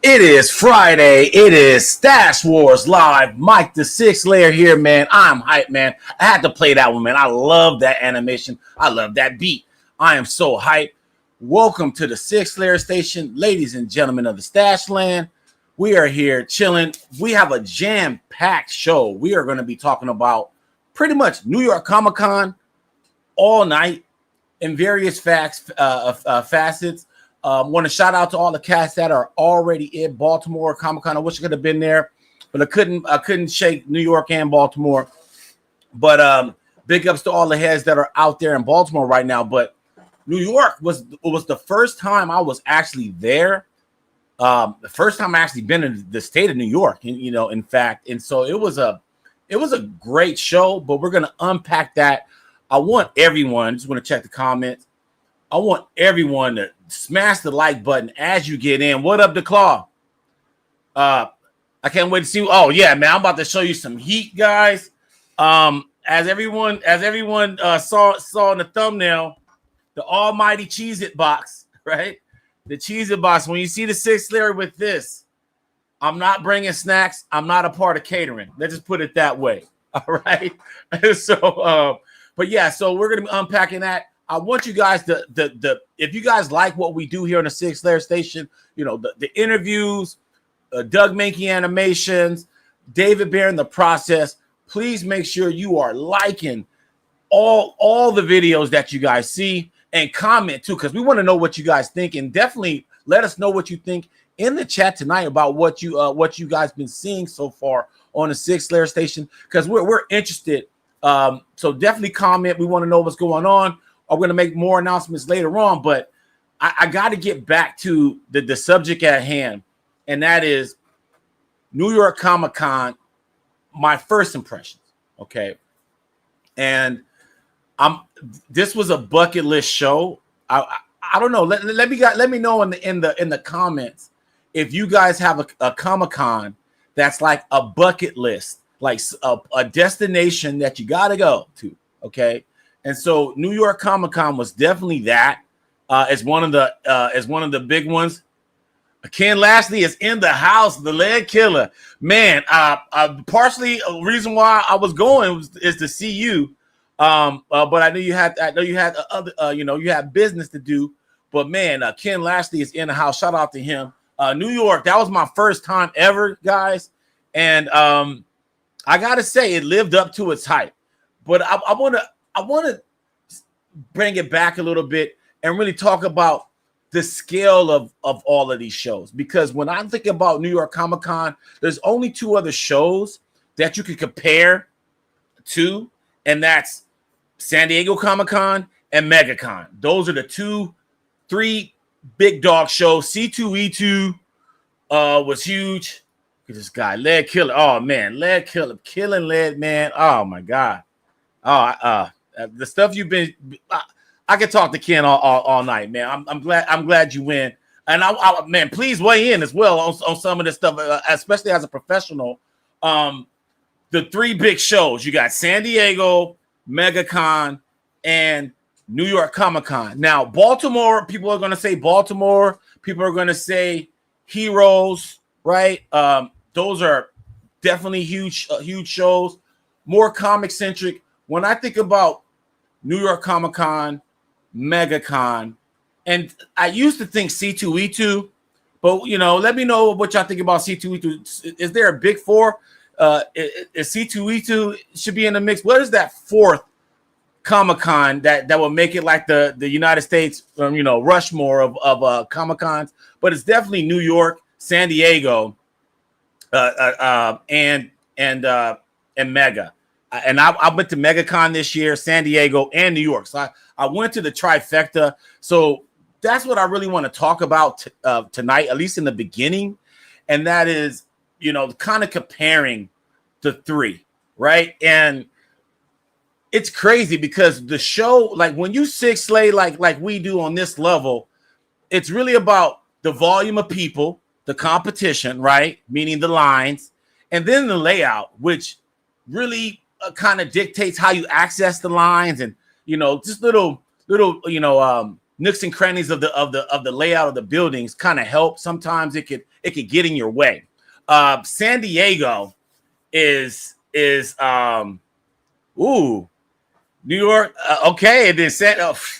It is Friday. It is Stash Wars Live. Mike the Sig Slayer here, man. I'm hyped, man. I had to play that one, man. I love that animation. I love that beat. I am so hyped. Welcome to the Sig Slayer station, ladies and gentlemen of the Stash Land. We are here chilling. We have a jam-packed show. We are going to be talking about pretty much New York Comic Con all night in various facets. Want to shout out to all the cats that are already in Baltimore Comic Con. I wish I could have been there, but I couldn't shake New York and Baltimore. But big ups to all the heads that are out there in Baltimore right now. But New York was the first time I was actually there. The first time I actually been in the state of New York, and in fact, and so it was a great show. But we're gonna unpack that. I want everyone. Just want to check the comments. I want everyone to smash the like button as you get in. What up, DeCarlo? I can't wait to see. Oh yeah, man! I'm about to show you some heat, guys. As everyone saw in the thumbnail, the almighty Cheez-It box, right? The Cheez-It box. When you see the Sig Slayer with this, I'm not bringing snacks. I'm not a part of catering. Let's just put it that way. All right. So, but yeah, so we're gonna be unpacking that. I want you guys if you guys like what we do here on the Sig Slayer station, the interviews, Doug Mahnke animations, David Bear in the process, please make sure you are liking all the videos that you guys see and comment too, because we want to know what you guys think, and definitely let us know what you think in the chat tonight about what you guys been seeing so far on the Sig Slayer station, because we're interested. So definitely comment. We want to know what's going on. I'm going to make more announcements later on, but I got to get back to the subject at hand, and that is New York Comic Con, my first impressions, okay? And this was a bucket list show. I don't know. Let me know in the comments if you guys have a Comic Con that's like a bucket list, like a destination that you got to go to, okay? And so New York Comic Con was definitely that. As one of the big ones. Ken Lashley is in the house, the leg killer. Man, partially a reason why I was going is to see you. But I know you had other you had business to do. But man, Ken Lashley is in the house. Shout out to him. New York, that was my first time ever, guys. And I gotta say it lived up to its hype. But I want to bring it back a little bit and really talk about the scale of all of these shows. Because when I think about New York Comic Con, there's only two other shows that you can compare to, and that's San Diego Comic Con and MegaCon. Those are the three big dog shows. C2E2 was huge. Look at this guy, Lead Killer. Oh, man, Lead Killer, killing Lead, man. Oh, my God. The stuff you've been, I could talk to Ken all night, man. I'm glad you win, and man, please weigh in as well on some of this stuff, especially as a professional. The three big shows you got: San Diego, MegaCon, and New York Comic Con. Now, Baltimore, people are going to say Baltimore. People are going to say Heroes, right? Those are definitely huge shows, more comic centric. When I think about New York Comic Con, MegaCon, and I used to think C2E2, but let me know what y'all think about C2E2. Is there a big four? Is C2E2 should be in the mix? What is that fourth Comic Con that will make it like the United States, Rushmore of Comic Cons? But it's definitely New York, San Diego, and Mega. And I went to MegaCon this year, San Diego, and New York. So I went to the trifecta. So that's what I really want to talk about tonight, at least in the beginning. And that is, kind of comparing the three, right? And it's crazy because the show, like when you Sig Slay like we do on this level, it's really about the volume of people, the competition, right? Meaning the lines, and then the layout, which really kind of dictates how you access the lines, and just little nooks and crannies of the layout of the buildings kind of help. Sometimes it could get in your way. San Diego is New York. Okay, and then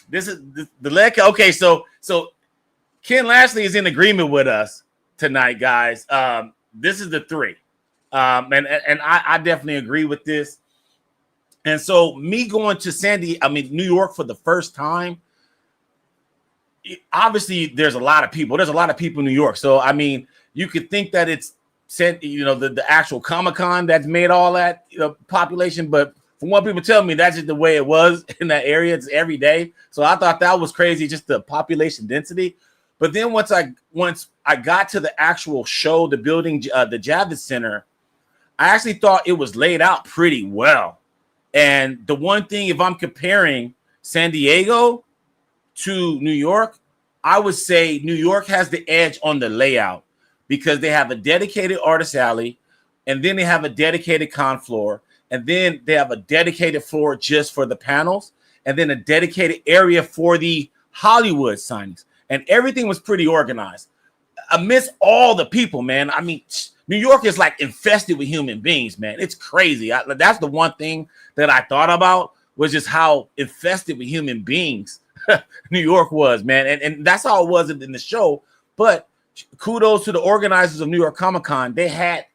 this is the leg. Okay, so Ken Lashley is in agreement with us tonight, guys. This is the 3. And I definitely agree with this. And so me going to New York for the first time, obviously there's a lot of people. There's a lot of people in New York. So, I mean, you could think that it's the actual Comic-Con that's made all that population. But from what people tell me, that's just the way it was in that area. It's every day. So I thought that was crazy, just the population density. But then once I got to the actual show, the building, the Javits Center, I actually thought it was laid out pretty well. And the one thing, if I'm comparing San Diego to New York, I would say New York has the edge on the layout because they have a dedicated artist alley, and then they have a dedicated con floor, and then they have a dedicated floor just for the panels, and then a dedicated area for the Hollywood signings. And everything was pretty organized amidst all the people, man. I mean, New York is like infested with human beings, man. It's crazy. That's the one thing that I thought about was just how infested with human beings New York was, man. And that's how it was in the show. But kudos to the organizers of New York Comic-Con. They had,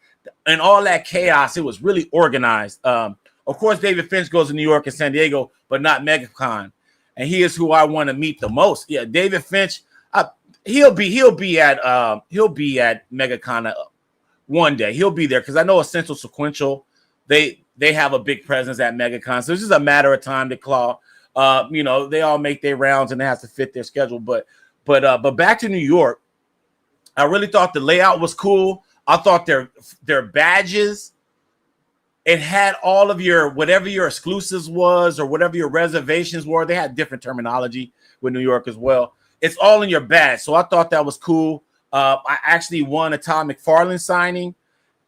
in all that chaos, it was really organized. Of course, David Finch goes to New York and San Diego, but not MegaCon. And he is who I want to meet the most. Yeah, David Finch. He'll be at MegaCon one day. He'll be there because I know Essential Sequential. They have a big presence at MegaCon, so it's just a matter of time to claw. They all make their rounds and it has to fit their schedule. But back to New York, I really thought the layout was cool. I thought their badges. It had all of your whatever your exclusives was or whatever your reservations were. They had different terminology with New York as well. It's all in your badge. So I thought that was cool. I actually won a Todd McFarlane signing,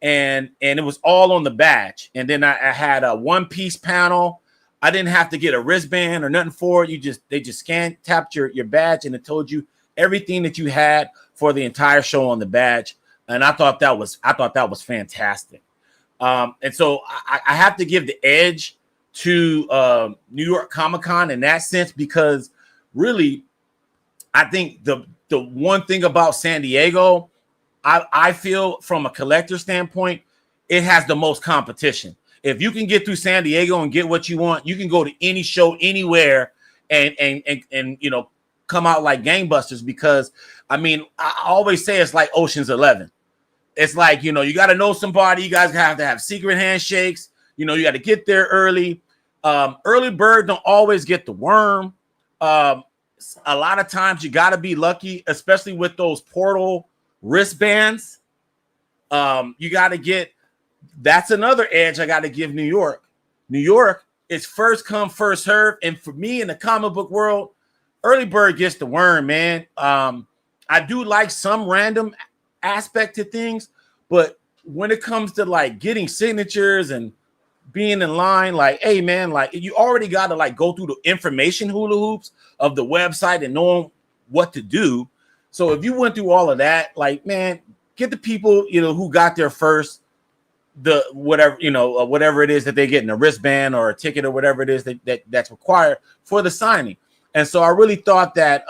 and it was all on the badge. And then I had a one-piece panel. I didn't have to get a wristband or nothing for it. They just tapped your badge, and it told you everything that you had for the entire show on the badge. And I thought that was fantastic. And so I have to give the edge to New York Comic-Con in that sense, because really, I think the one thing about San Diego, I feel from a collector standpoint, it has the most competition. If you can get through San Diego and get what you want, you can go to any show anywhere and come out like gangbusters. Because I mean, I always say it's like Ocean's 11. It's like, you got to know somebody. You guys have to have secret handshakes. You got to get there early. Early bird don't always get the worm. A lot of times you got to be lucky, especially with those portal wristbands. You got to get, that's another edge I got to give New York. New York is first come, first serve. And for me in the comic book world, early bird gets the worm, man. I do like some random aspect to things, but when it comes to like getting signatures and being in line, like, hey man, like you already got to like go through the information hula hoops of the website and knowing what to do. So if you went through all of that, like, man, get the people, who got there first, the whatever it is that they get in a wristband or a ticket or whatever it is that's required for the signing. And so I really thought that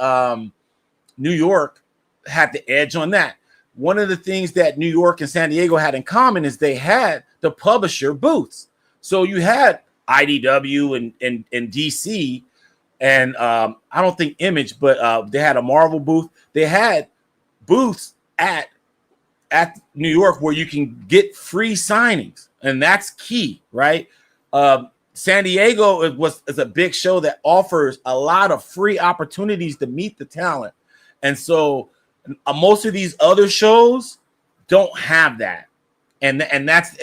New York had the edge on that. One of the things that New York and San Diego had in common is they had the publisher booths. So you had IDW and DC, and I don't think Image, but they had a Marvel booth. They had booths at New York where you can get free signings, and that's key, right? San Diego is a big show that offers a lot of free opportunities to meet the talent, and so most of these other shows don't have that, and that's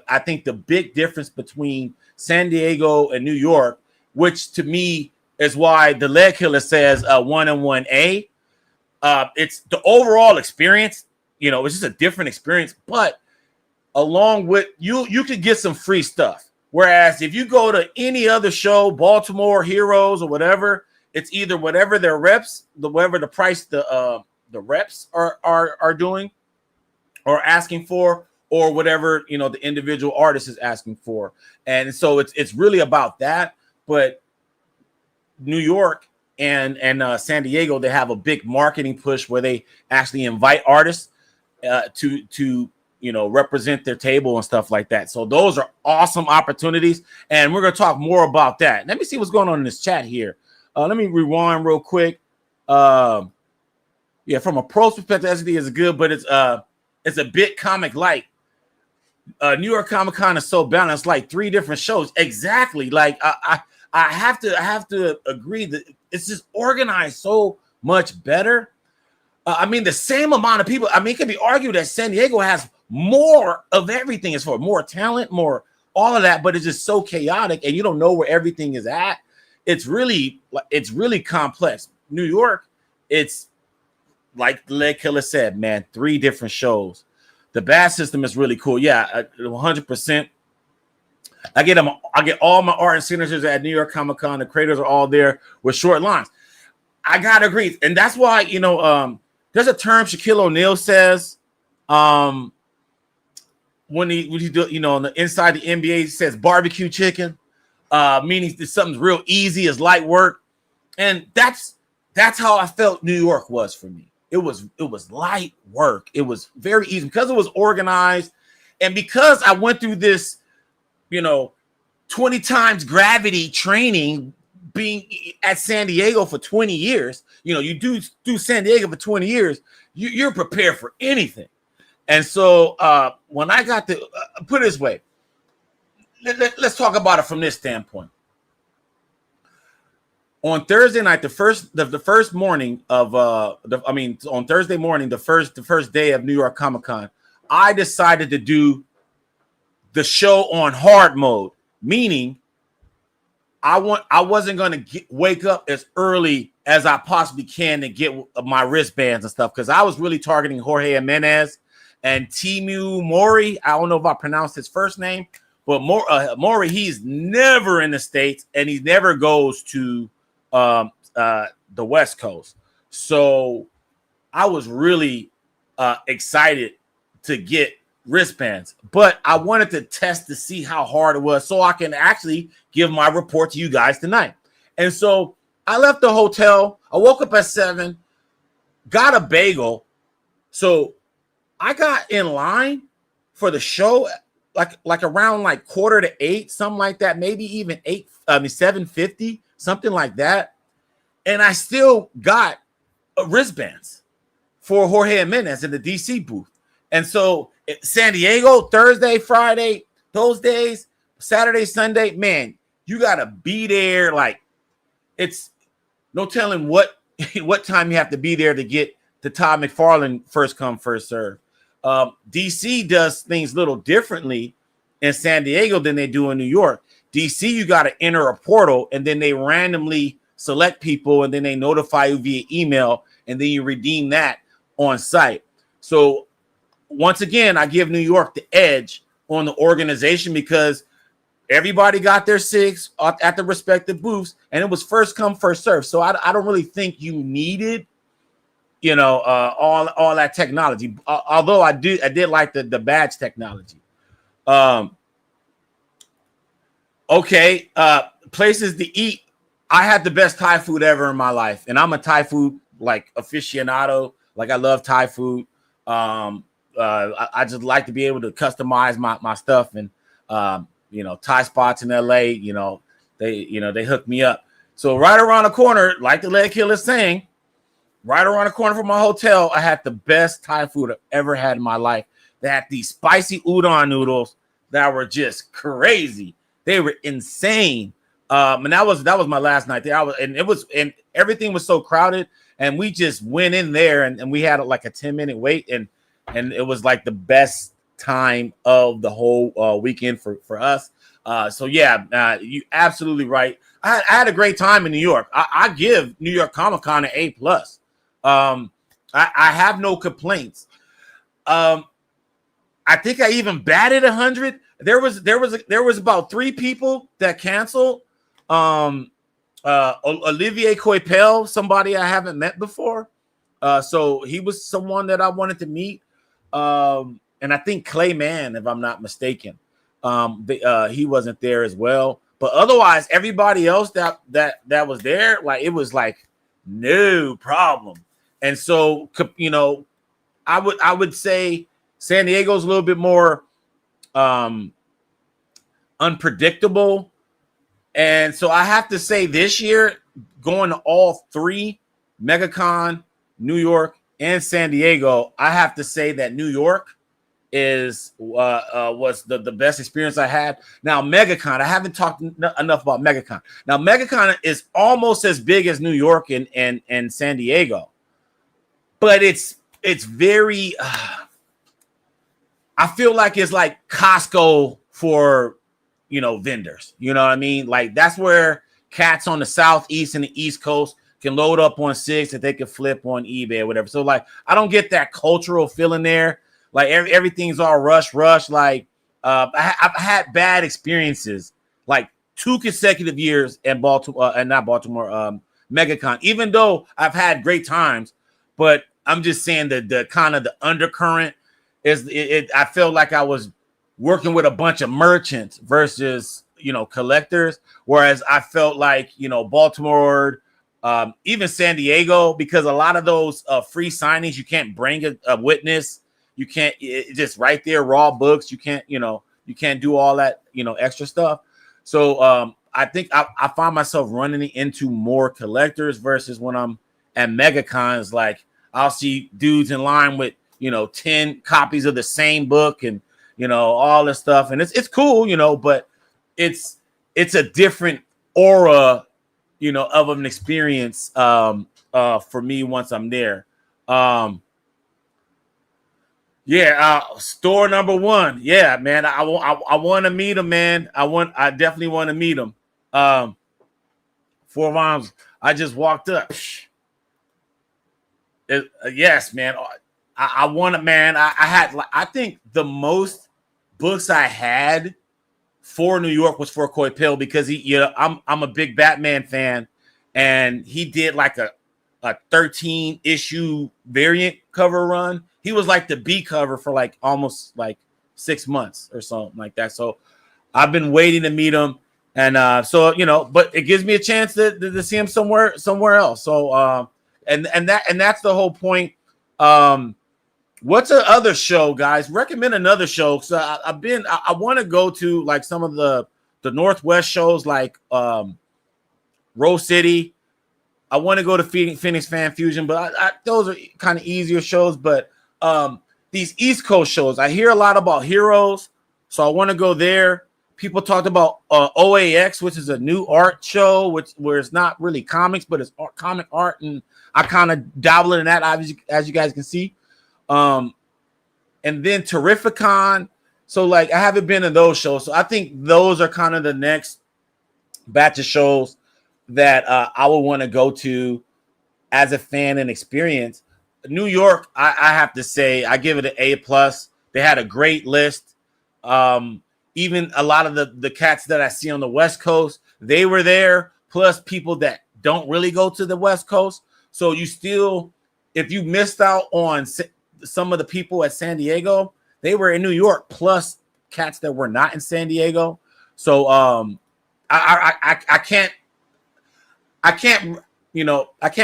I think the big difference between San Diego and New York, which to me is why the Leg Killer says 1 and 1A. It's the overall experience, it's just a different experience, but along with you could get some free stuff. Whereas if you go to any other show, Baltimore Heroes or whatever, it's either whatever their reps, whatever the price the reps are doing or asking for, or whatever, you know, the individual artist is asking for. And so it's really about that. But New York and San Diego, they have a big marketing push where they actually invite artists to you know, represent their table and stuff like that. So those are awesome opportunities, and we're going to talk more about that. Let me see what's going on in this chat here. Let me rewind real quick. Yeah, from a pro perspective, SD is good, but it's a bit comic light. New York Comic Con is so balanced, like 3 different shows. Exactly. Like I have to agree that it's just organized so much better. I mean, the same amount of people. I mean, it can be argued that San Diego has more of everything, as for more talent, more all of that, but it's just so chaotic, and you don't know where everything is at. It's really complex. New York, it's like the Leg Killer said, man, 3 different shows. The badge system is really cool. Yeah, 100%. I get all my art and signatures at New York Comic Con. The creators are all there with short lines. I gotta agree, and that's why, you know, there's a term Shaquille O'Neal says when he do, you know, on the inside the NBA, he says barbecue chicken, meaning that something's real easy, is light work, and that's how I felt New York was for me. It was light work. It was very easy because it was organized, and because I went through this, you know, 20 times gravity training, being at San Diego for 20 years. You know, you do San Diego for 20 years, you're prepared for anything. And so when I got to put it this way, let's talk about it from this standpoint. On Thursday night, the first morning of on Thursday morning, the first day of New York Comic Con, I decided to do the show on hard mode, meaning I wasn't going to wake up as early as I possibly can to get my wristbands and stuff, because I was really targeting Jorge Jimenez and Timu Mori. I don't know if I pronounced his first name, but Mori, he's never in the States, and he never goes to the West Coast. So I was really excited to get wristbands, but I wanted to test to see how hard it was so I can actually give my report to you guys tonight. And so I left the hotel. I woke up at 7, got a bagel. So I got in line for the show like around like 7:45, something like that, maybe even 7:50, something like that. And I still got wristbands for Jorge Jimenez in the DC booth. And so San Diego, Thursday, Friday, those days, Saturday, Sunday, man, you got to be there. Like, it's no telling what time you have to be there to get the Todd McFarlane first come, first serve. DC does things a little differently in San Diego than they do in New York. DC, you got to enter a portal, and then they randomly select people, and then they notify you via email, and then you redeem that on site. So once again, I give New York the edge on the organization because everybody got their SIGs at the respective booths, and it was first come, first serve. So I don't really think you needed, you know, all that technology. Although I did like the badge technology. Okay, places to eat. I had the best Thai food ever in my life, and I'm a Thai food like aficionado. Like, I love Thai food. I just like to be able to customize my stuff, and you know, Thai spots in LA, you know, they hook me up. So right around the corner, like the Leg Killer is saying, right around the corner from my hotel, I had the best Thai food I've ever had in my life. They had these spicy udon noodles that were just crazy. They were insane. And that was my last night there. And everything was so crowded, and we just went in there, and we had like a 10-minute wait, and it was like the best time of the whole weekend for us. So yeah, you absolutely right. I had a great time in New York. I give New York Comic Con an A+. I have no complaints. I think I even batted 100. There was about 3 people that canceled. Olivier Coipel, somebody I haven't met before. So he was someone that I wanted to meet. And I think Clay Mann, if I'm not mistaken, he wasn't there as well. But otherwise, everybody else that was there, like it was like no problem. And so, you know, I would say San Diego's a little bit more unpredictable. And so I have to say this year, going to all three, MegaCon, New York, and San Diego, I have to say that New York was the best experience I had. Now, MegaCon, I haven't talked enough about MegaCon. Now, MegaCon is almost as big as New York and San Diego, but it's very I feel like it's like Costco for, you know, vendors. You know what I mean? Like that's where cats on the Southeast and the East Coast can load up on SIGs that they can flip on eBay or whatever. So like I don't get that cultural feeling there. Like everything's all rush. Like I've had bad experiences, like 2 consecutive years in Baltimore and not Baltimore, MegaCon, even though I've had great times. But I'm just saying that the kind of the undercurrent is I felt like I was working with a bunch of merchants versus, you know, collectors. Whereas I felt like, you know, Baltimore, even San Diego, because a lot of those free signings, you can't bring a witness. You can't just right there, raw books. You can't, you know, you can't do all that, you know, extra stuff. So I think I find myself running into more collectors versus when I'm at MegaCons, like I'll see dudes in line with, you know, 10 copies of the same book and, you know, all this stuff. And it's cool, you know, but it's a different aura, you know, of an experience for me once I'm there. Store number 1. Yeah, man. I want to meet him, man. I definitely want to meet him. 4 Rhymes. I just walked up. Yes, man. I want to, man. I think the most books I had for New York was for Coipel because I'm a big Batman fan, and he did like a 13 issue variant cover run. He was like the B cover for like almost like 6 months or something like that. So I've been waiting to meet him. And so, you know, but it gives me a chance to see him somewhere else. So and that's the whole point. What's the other show, guys? Recommend another show. So I want to go to like some of the Northwest shows like Rose City. I want to go to Phoenix Fan Fusion, but those are kind of easier shows. But these East Coast shows, I hear a lot about Heroes, so I want to go there. People talked about OAX, which is a new art show, where it's not really comics, but it's comic art, and I kind of dabble in that, as you guys can see. And then Terrificon. So like I haven't been to those shows, so I think those are kind of the next batch of shows that I would want to go to as a fan and experience. New York, I have to say, I give it an A+. They had a great list. Even a lot of the cats that I see on the West Coast, they were there, plus people that don't really go to the West Coast. So you still, if you missed out on some of the people at San Diego, they were in New York, plus cats that were not in San Diego. So I can't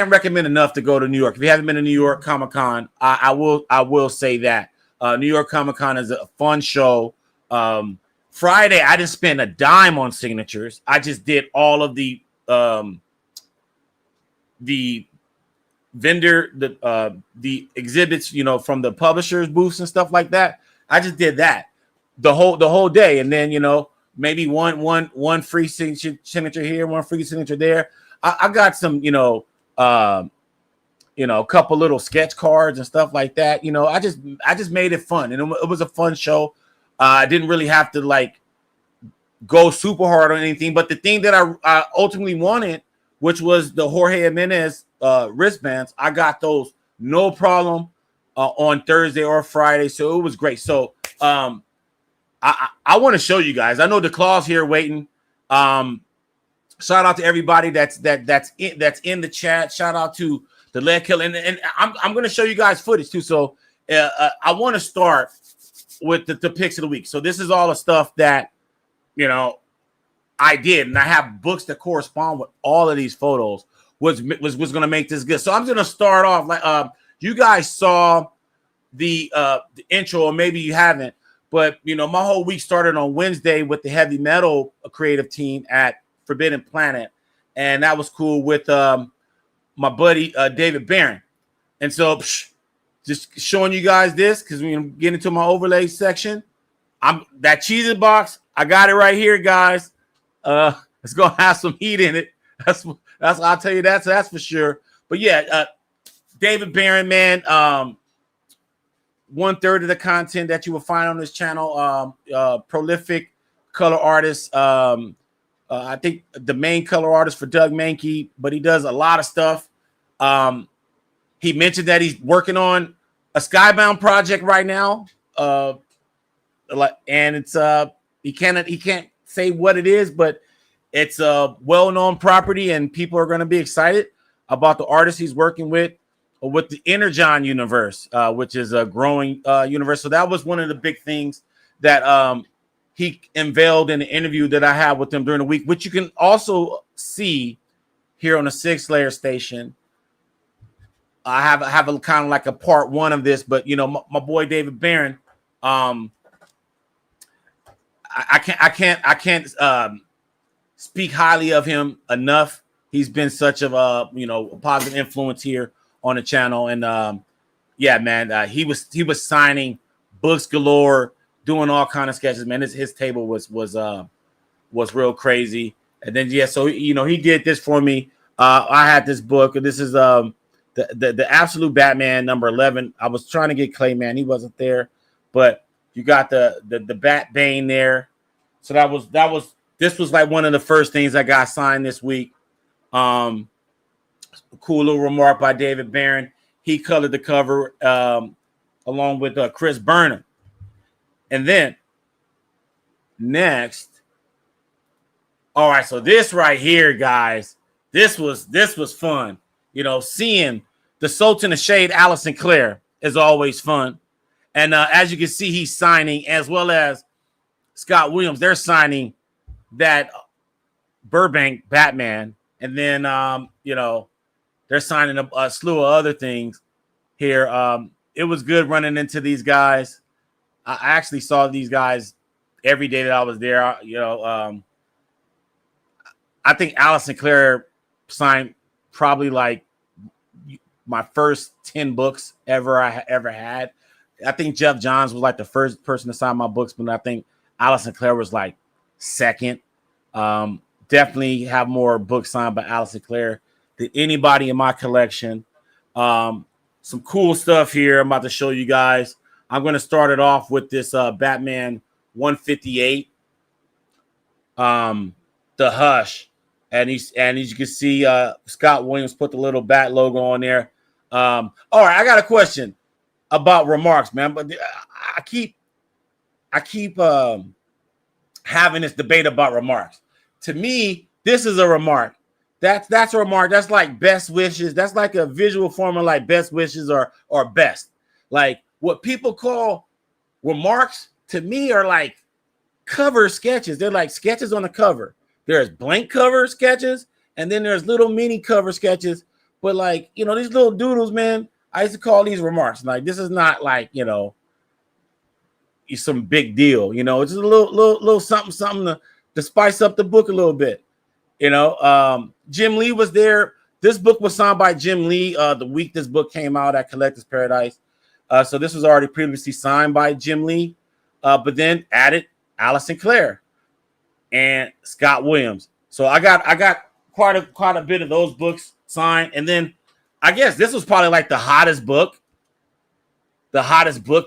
recommend enough to go to New York. If you haven't been to New York Comic-Con, I will say that New York Comic-Con is a fun show. Friday, I didn't spend a dime on signatures. I just did all of the vendor, the exhibits, you know, from the publishers' booths and stuff like that. I just did that the whole day, and then, you know, maybe one free signature here, one free signature there. I got some, a couple little sketch cards and stuff like that. You know, I just made it fun, and it was a fun show. I didn't really have to like go super hard on anything, but the thing that I ultimately wanted, which was the Jorge Jimenez wristbands, I got those no problem on Thursday or Friday, so it was great. So I want to show you guys. I know the claw's here waiting. shout out to everybody that's in the chat. Shout out to the Lead Killer, and I'm going to show you guys footage too. So I want to start with the picks of the week. So this is all the stuff that I did, and I have books that correspond with all of these photos. Was going to make this good. So I'm going to start off like you guys saw the intro, or maybe you haven't. But my whole week started on Wednesday with the heavy metal creative team at Forbidden Planet, and that was cool with my buddy David Barron. And so just showing you guys this because we get into my overlay section. That Cheez-It box, I got it right here, guys. It's gonna have some heat in it. That's I'll tell you that's for sure. But yeah, David Barron, man. 1/3 of the content that you will find on this channel, prolific color artist. I think the main color artist for Doug Mahnke, but he does a lot of stuff. He mentioned that he's working on a Skybound project right now, and it's he can't say what it is, but it's a well-known property, and people are going to be excited about the artist he's working with the Energon universe, which is a growing universe. So that was one of the big things that he unveiled in the interview that I had with him during the week, which you can also see here on the Sig Slayer station. I have a kind of like a part one of this, but my boy David Barron, I can't speak highly of him enough. He's been such a positive influence here on the channel, and yeah, man, he was signing books galore, doing all kind of sketches. Man, his table was real crazy. And then so he did this for me. I had this book, and this is the Absolute Batman number 11. I was trying to get Clayman, he wasn't there, but you got the Bat Bane there. So this was like one of the first things I got signed this week. Cool little remark by David Barron. He colored the cover along with Chris Burnham. And then next, all right, so this right here, guys, this was fun. Seeing the Sultan of Shade, Allison Clare, is always fun. And as you can see, he's signing, as well as Scott Williams. They're signing that Burbank Batman. And then, they're signing a slew of other things here. It was good running into these guys. I actually saw these guys every day that I was there. I think Allison Clare signed probably like my first 10 books I ever had. I think Jeff Johns was like the first person to sign my books, but I think Allison Clare was like second. Definitely have more books signed by Allison Clare than anybody in my collection. Some cool stuff here I'm about to show you guys. I'm going to start it off with this Batman 158, the Hush. And as you can see, Scott Williams put the little bat logo on there. All right, I got a question about remarks, man. But I keep having this debate about remarks. To me, this is a remark. That's a remark. That's like best wishes. That's like a visual form of like best wishes or best. Like what people call remarks to me are like cover sketches. They're like sketches on the cover. There's blank cover sketches, and then there's little mini cover sketches. But like, these little doodles, man, I used to call these remarks. Like, this is not like, some big deal. It's just a little something to spice up the book a little bit. Jim Lee was there. This book was signed by Jim Lee the week this book came out at Collector's Paradise. So this was already previously signed by Jim Lee, but then added Allison Clare and Scott Williams. So I got quite a bit of those books signed, and then I guess this was probably like the hottest book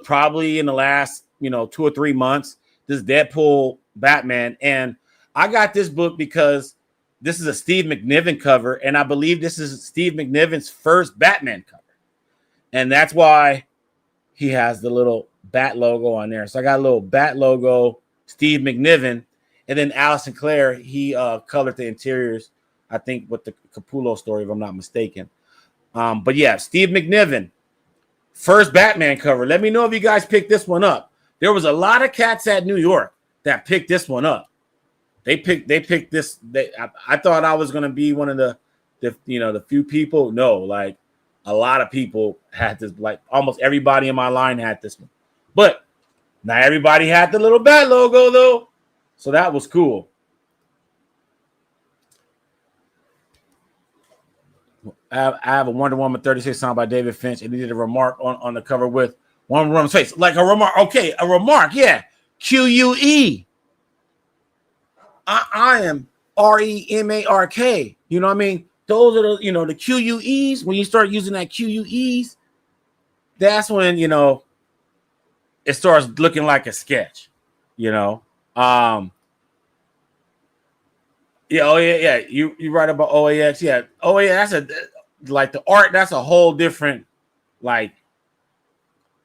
probably in the last 2 or 3 months. This Deadpool Batman, and I got this book because this is a Steve McNiven cover, and I believe this is Steve McNiven's first Batman cover, and that's why he has the little bat logo on there. So I got a little bat logo, Steve McNiven. And then Alice Sinclair, he colored the interiors, I think, with the Capullo story, if I'm not mistaken. But yeah, Steve McNiven, first Batman cover. Let me know if you guys picked this one up. There was a lot of cats at New York that picked this one up. They picked this. I thought I was gonna be one of the few people. No, like a lot of people had this. Like almost everybody in my line had this one, but not everybody had the little bat logo though. So that was cool. I have a Wonder Woman 36 signed by David Finch, and he did a remark on the cover with Wonder Woman's face, like a remark. Okay, a remark. Yeah, QUE. I am REMARK. You know what I mean? Those are the the QUEs. When you start using that QUEs, that's when it starts looking like a sketch. Yeah. Yeah. Oh yeah. You write about OAX. Yeah. Oh yeah. That's like the art. That's a whole different like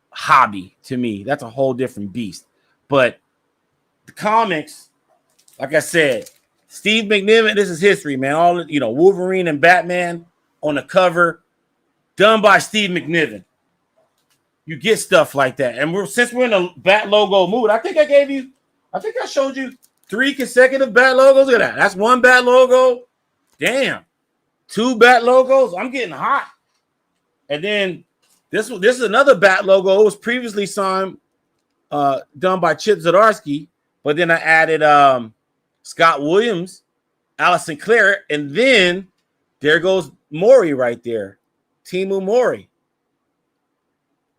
hobby to me. That's a whole different beast. But the comics. Like I said, Steve McNiven, this is history, man. All Wolverine and Batman on the cover, done by Steve McNiven. You get stuff like that. And since we're in a Bat logo mood, I think I showed you 3 consecutive Bat logos. Look at that. That's 1 Bat logo. Damn. 2 Bat logos. I'm getting hot. And then this is another Bat logo. It was previously signed, done by Chip Zdarsky, but then I added Scott Williams, Alice Sinclair, and then there goes Mori right there, Timu Mori.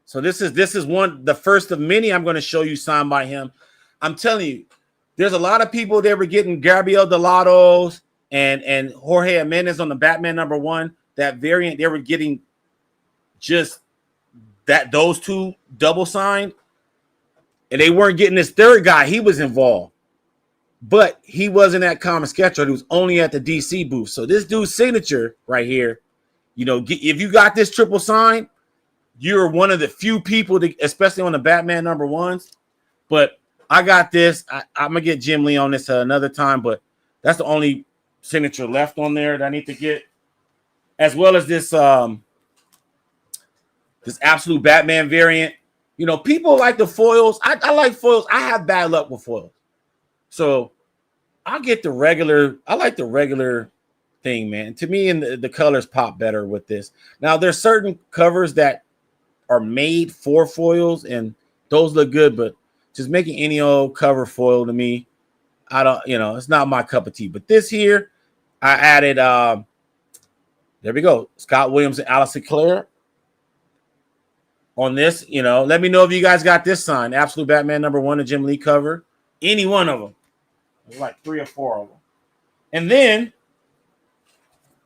So this is the first of many I'm going to show you signed by him. I'm telling you, there's a lot of people that were getting Gabriel Delados and Jorge Jimenez on the Batman #1. That variant, they were getting just those 2 double signed, and they weren't getting this third guy. He was involved. But he wasn't at Comic Sketch Art. He was only at the DC booth. So this dude's signature right here, if you got this triple sign, you're one of the few people, especially on the Batman #1s. But I got this. I'm going to get Jim Lee on this another time. But that's the only signature left on there that I need to get. As well as this Absolute Batman variant. People like the foils. I like foils. I have bad luck with foils. So I'll get the regular. I like the regular thing, man. To me, and the colors pop better with this. Now, there's certain covers that are made for foils, and those look good. But just making any old cover foil to me, I don't. It's not my cup of tea. But this here, I added. There we go. Scott Williams and Alice Sinclair on this. Let me know if you guys got this signed. Absolute Batman #1, the Jim Lee cover. Any one of them. There's like 3 or 4 of them. And then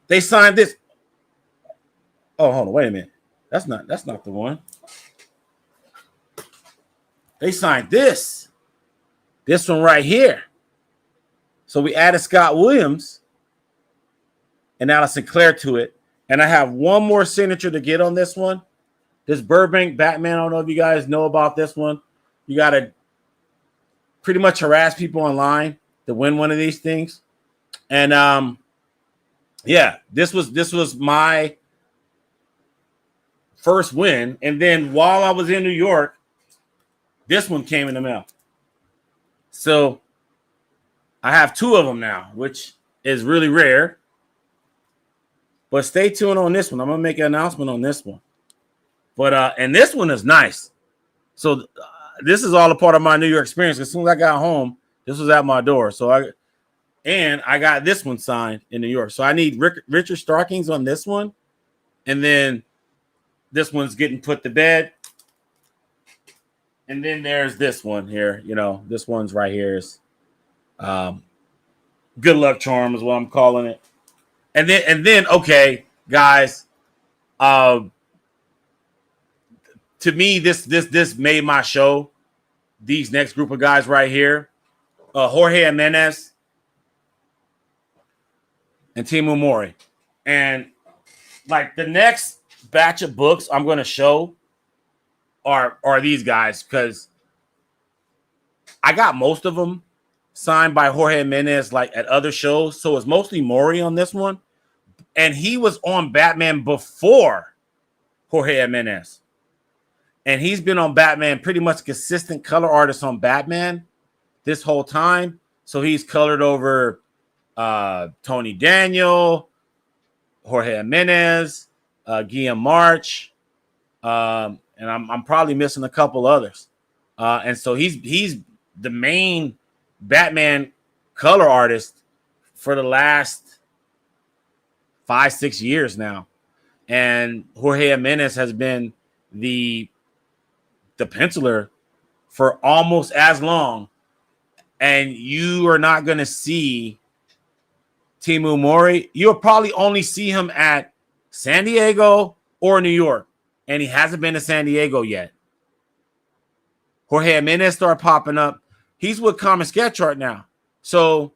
they signed this. Oh, hold on. Wait a minute. That's not the one. They signed this. This one right here. So we added Scott Williams and Alice Sinclair to it. And I have one more signature to get on this one. This Burbank Batman. I don't know if you guys know about this one. You got to pretty much harass people online to win one of these things. And yeah, this was my first win. And then while I was in New York, this one came in the mail. So I have 2 of them now, which is really rare. But stay tuned on this one. I'm gonna make an announcement on this one. But and this one is nice. So this is all a part of my New York experience. As soon as I got home, this was at my door. So I got this one signed in New York. So I need Richard Starkings on this one. And then this one's getting put to bed. And then there's this one here. This one's right here is good luck charm is what I'm calling it. And then okay, guys, to me, this made my show. These next group of guys right here, Jorge Jimenez and Timu Mori. And like the next batch of books I'm going to show are these guys, because I got most of them signed by Jorge Jimenez like at other shows. So it's mostly Maury on this one. And he was on Batman before Jorge Jimenez. And he's been on Batman, pretty much consistent color artist on Batman this whole time. So he's colored over Tony Daniel, Jorge Jimenez, Guillaume March, and I'm probably missing a couple others. And so he's the main Batman color artist for the last 5-6 years now. And Jorge Jimenez has been the penciler for almost as long. And you are not going to see Timu Mori. You'll probably only see him at San Diego or New York. And he hasn't been to San Diego yet. Jorge Jimenez started popping up. He's with Common Sketch Art now. So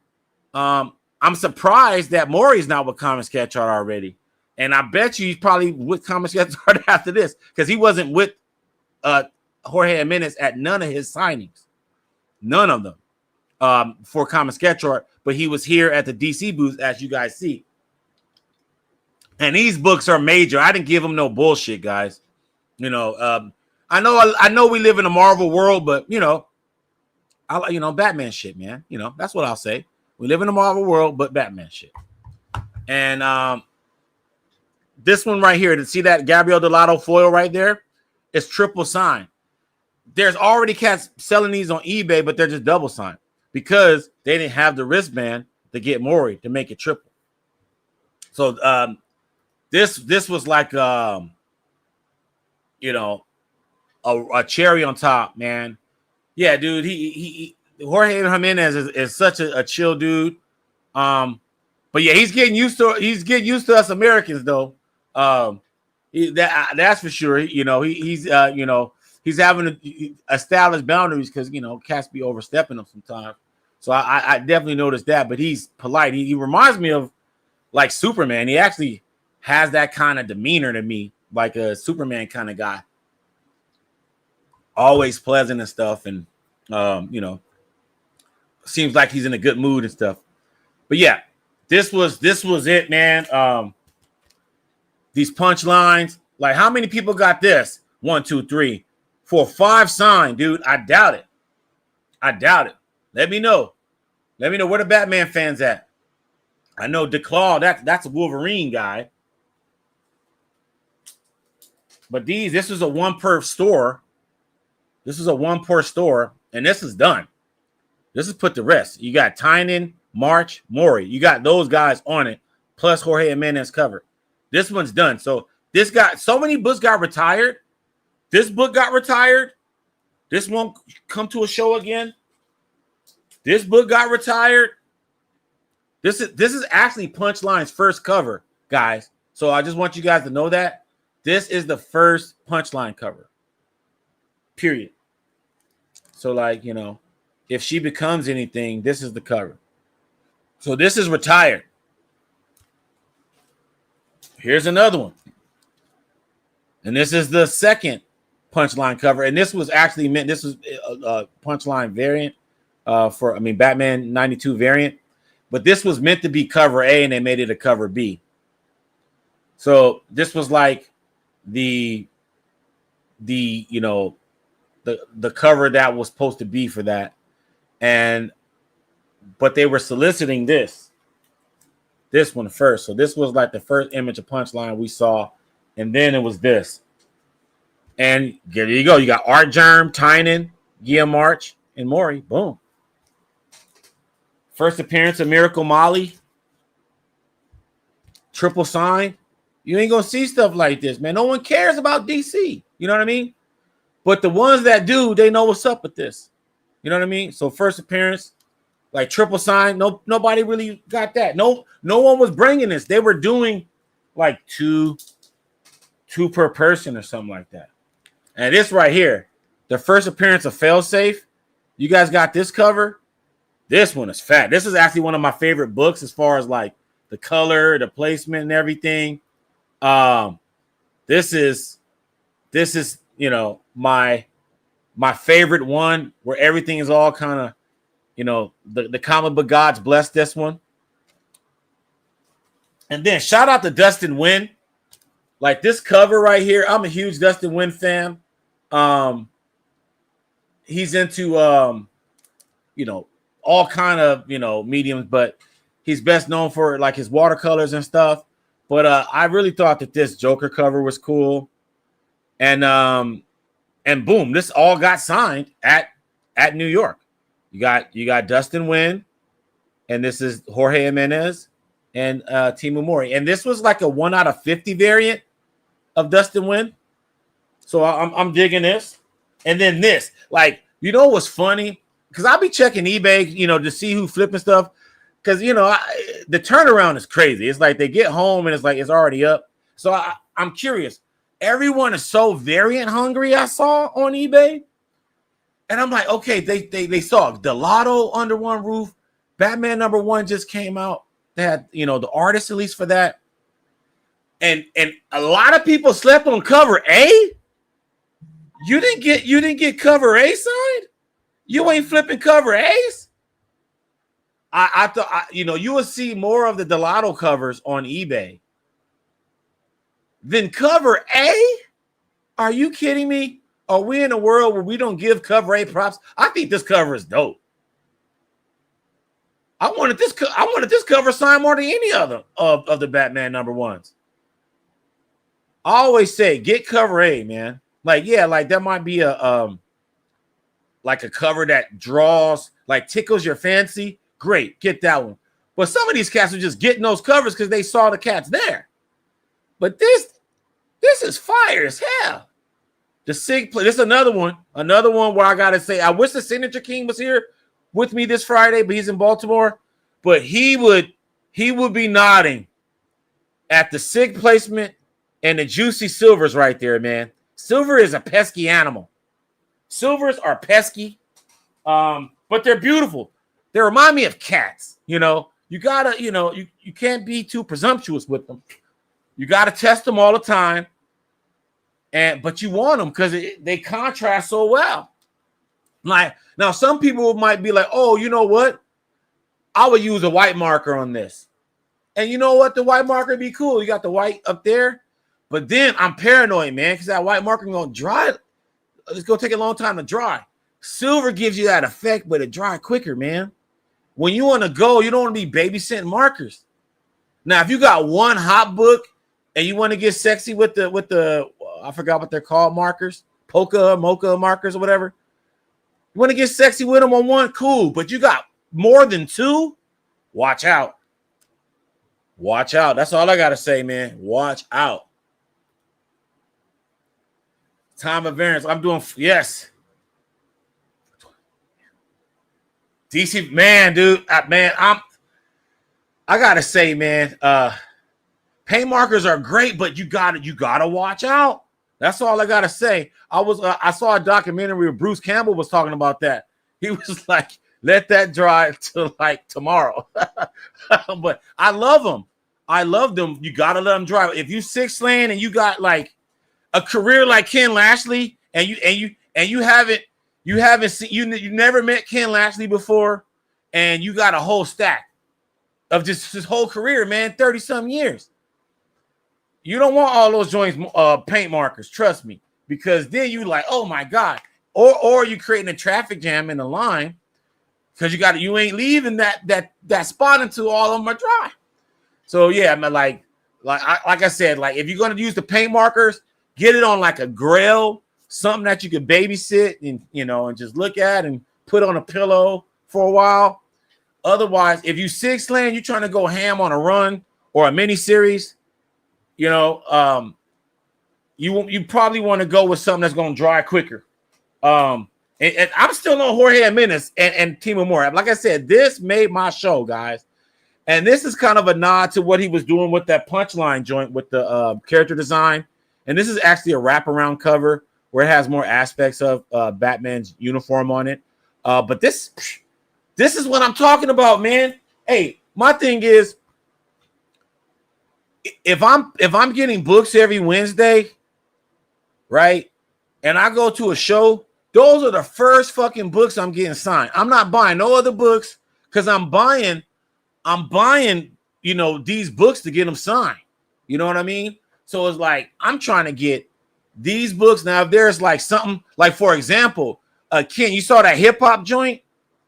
I'm surprised that Maury's not with Common Sketch Art already. And I bet you he's probably with Common Sketch Art after this, because he wasn't with Jorge Jimenez at none of his signings. None of them for Common Sketch Art. But he was here at the DC booth, as you guys see. And these books are major. I didn't give them no bullshit, guys. You know, I know we live in a Marvel world, but Batman shit, man. You know, that's what I'll say. We live in a Marvel world, but Batman shit. And this one right here, to see that Gabriel Delato foil right there, it's triple signed. There's already cats selling these on eBay, but they're just double signed because they didn't have the wristband to get Maury to make it triple. So this was like a cherry on top, man. Yeah, dude. He Jorge Jimenez is such a chill dude. But yeah, he's getting used to us Americans though. That's for sure. He's having to establish boundaries because cats be overstepping them sometimes. So I definitely noticed that. But he's polite. He reminds me of like Superman. He actually has that kind of demeanor to me, like a Superman kind of guy. Always pleasant and stuff, and seems like he's in a good mood and stuff. But yeah, this was it, man. These punchlines, like how many people got this? 1, 2, 3, 4, 5 signed, dude. I doubt it. Let me know where the Batman fans at. I know DeCarlo, that's a Wolverine guy. But this is a one per store. This is a one per store, and this is done. This is put to rest. You got Tynan, March, Maury. You got those guys on it, plus Jorge Jimenez covered. This one's done. So so many books got retired. This book got retired. This won't come to a show again. This book got retired. This is actually Punchline's first cover, guys. So I just want you guys to know that. This is the first Punchline cover. Period. So if she becomes anything, this is the cover. So this is retired. Here's another one. And this is the second Punchline cover. And this was actually meant, this was a Punchline variant Batman 92 variant. But this was meant to be cover A, and they made it a cover B. So this was like the cover that was supposed to be for that. But they were soliciting this one first. So this was like the first image of Punchline we saw. And then it was this. And there you go. You got Art Germ, Tynan, Guillaume March, and Maury. Boom. First appearance of Miracle Molly. Triple sign. You ain't going to see stuff like this, man. No one cares about DC. You know what I mean? But the ones that do, they know what's up with this. You know what I mean? So first appearance, like triple sign. Nobody really got that. No one was bringing this. They were doing like two per person or something like that. And this right here, the first appearance of Failsafe. You guys got this cover? This one is fat. This is actually one of my favorite books as far as like the color, the placement, and everything. This is my favorite one where everything is all kind of You know, the comic book gods bless this one. And then shout out to Dustin Wynn. Like this cover right here, I'm a huge Dustin Wynn fan. He's into you know, all kind of, you know, mediums, but he's best known for like his watercolors and stuff. But I really thought that this Joker cover was cool. And boom, this all got signed at New York. You got Dustin Wynn, and this is Jorge Jimenez and Timu Mori. And this was like a 1 out of 50 variant of Dustin Wynn. So I'm digging this. And then this, like, you know what's funny? Because I'll be checking eBay, you know, to see who flipping stuff. Because, you know, the turnaround is crazy. It's like they get home and it's like it's already up. So I'm curious. Everyone is so variant hungry, I saw on eBay. And I'm like, okay, they saw DeCarlo Under One Roof. Batman #1 just came out. They had, you know, the artist release for that. And a lot of people slept on cover A. You didn't get cover A signed? You ain't flipping cover A's? I thought, you know, you will see more of the DeCarlo covers on eBay than cover A. Are you kidding me? Are we in a world where we don't give cover A props? I think this cover is dope. I wanted this cover signed more than any other of the Batman #1s. I always say get cover A, man. Like, yeah, like that might be a like a cover that draws, like tickles your fancy. Great, get that one. But some of these cats are just getting those covers because they saw the cats there. But this is fire as hell. The Sig play. This is another one where I gotta say, I wish the Signature King was here with me this Friday, but he's in Baltimore. But he would be nodding at the Sig placement and the juicy silvers right there, man. Silver is a pesky animal. Silvers are pesky, but they're beautiful. They remind me of cats. You know, you gotta, you know, you can't be too presumptuous with them. You gotta test them all the time, but you want them because they contrast so well. Like now, some people might be like, "Oh, you know what? I would use a white marker on this," and you know what? The white marker would be cool. You got the white up there, but then I'm paranoid, man, because that white marker is gonna dry. It's gonna take a long time to dry. Silver gives you that effect, but it dry quicker, man. When you want to go, you don't want to be babysitting markers. Now, if you got one hot book and you want to get sexy with the I forgot what they're called, markers, mocha markers or whatever. You want to get sexy with them on one, cool. But you got more than two, watch out. Watch out. That's all I gotta say, man. Watch out. Time of variance. I'm doing yes. DC, man, dude, man, I gotta say, man, paint markers are great, but you gotta watch out. That's all I gotta say. I saw a documentary where Bruce Campbell was talking about that. He was like, let that dry till like tomorrow. But I love them. I love them. You gotta let them dry. If you Sig Slayer and you got like a career like Ken Lashley, and you haven't seen you never met Ken Lashley before, and you got a whole stack of just his whole career, man, 30-some years. You don't want all those joints paint markers, trust me, because then you like, oh my God, or you creating a traffic jam in the line because you ain't leaving that spot until all of them are dry. So yeah, I'm like I said, like if you're gonna use the paint markers, get it on like a Grail, something that you could babysit and and just look at and put on a pillow for a while. Otherwise, if you Sig Slayer, you're trying to go ham on a run or a mini series, you probably want to go with something that's going to dry quicker. And I'm still on Jorge Jimenez and Timu Mori. Like I said, this made my show, guys. And this is kind of a nod to what he was doing with that punchline joint with the character design. And this is actually a wraparound cover where it has more aspects of Batman's uniform on it. But this is what I'm talking about, man. Hey, my thing is, if I'm getting books every Wednesday, right, and I go to a show Those are the first fucking books I'm getting signed. I'm not buying no other books because I'm buying, you know, these books to get them signed. You know what I mean? So it's like I'm trying to get these books. Now, if there's like something, like for example, Ken, you saw that hip hop joint,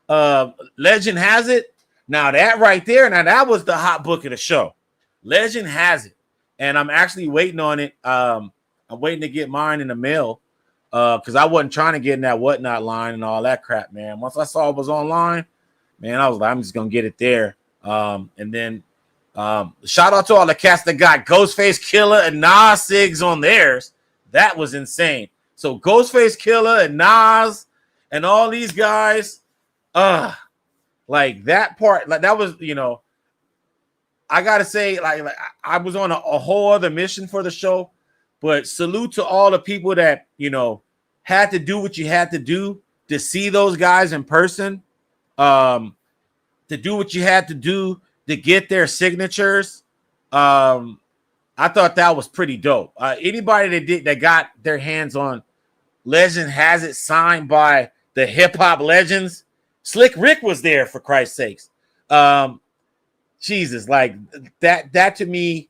Legend Has It. Now that right there, now that was the hot book of the show. Legend Has It, and I'm actually waiting on it. I'm waiting to get mine in the mail because I wasn't trying to get in that whatnot line and all that crap, man. Once I saw it was online, man, I was like, I'm just gonna get it there. And then shout out to all the cats that got Ghostface Killer and Nas Sigs on theirs. That was insane. So Ghostface Killer and Nas and all these guys, like that part, like that was, you know, I gotta say, like I was on a whole other mission for the show, but salute to all the people that, you know, had to do what you had to do to see those guys in person, to do what you had to do to get their signatures. I thought that was pretty dope. Anybody that got their hands on Legend Has It signed by the hip hop legends. Slick Rick was there, for Christ's sakes. Jesus, like that to me,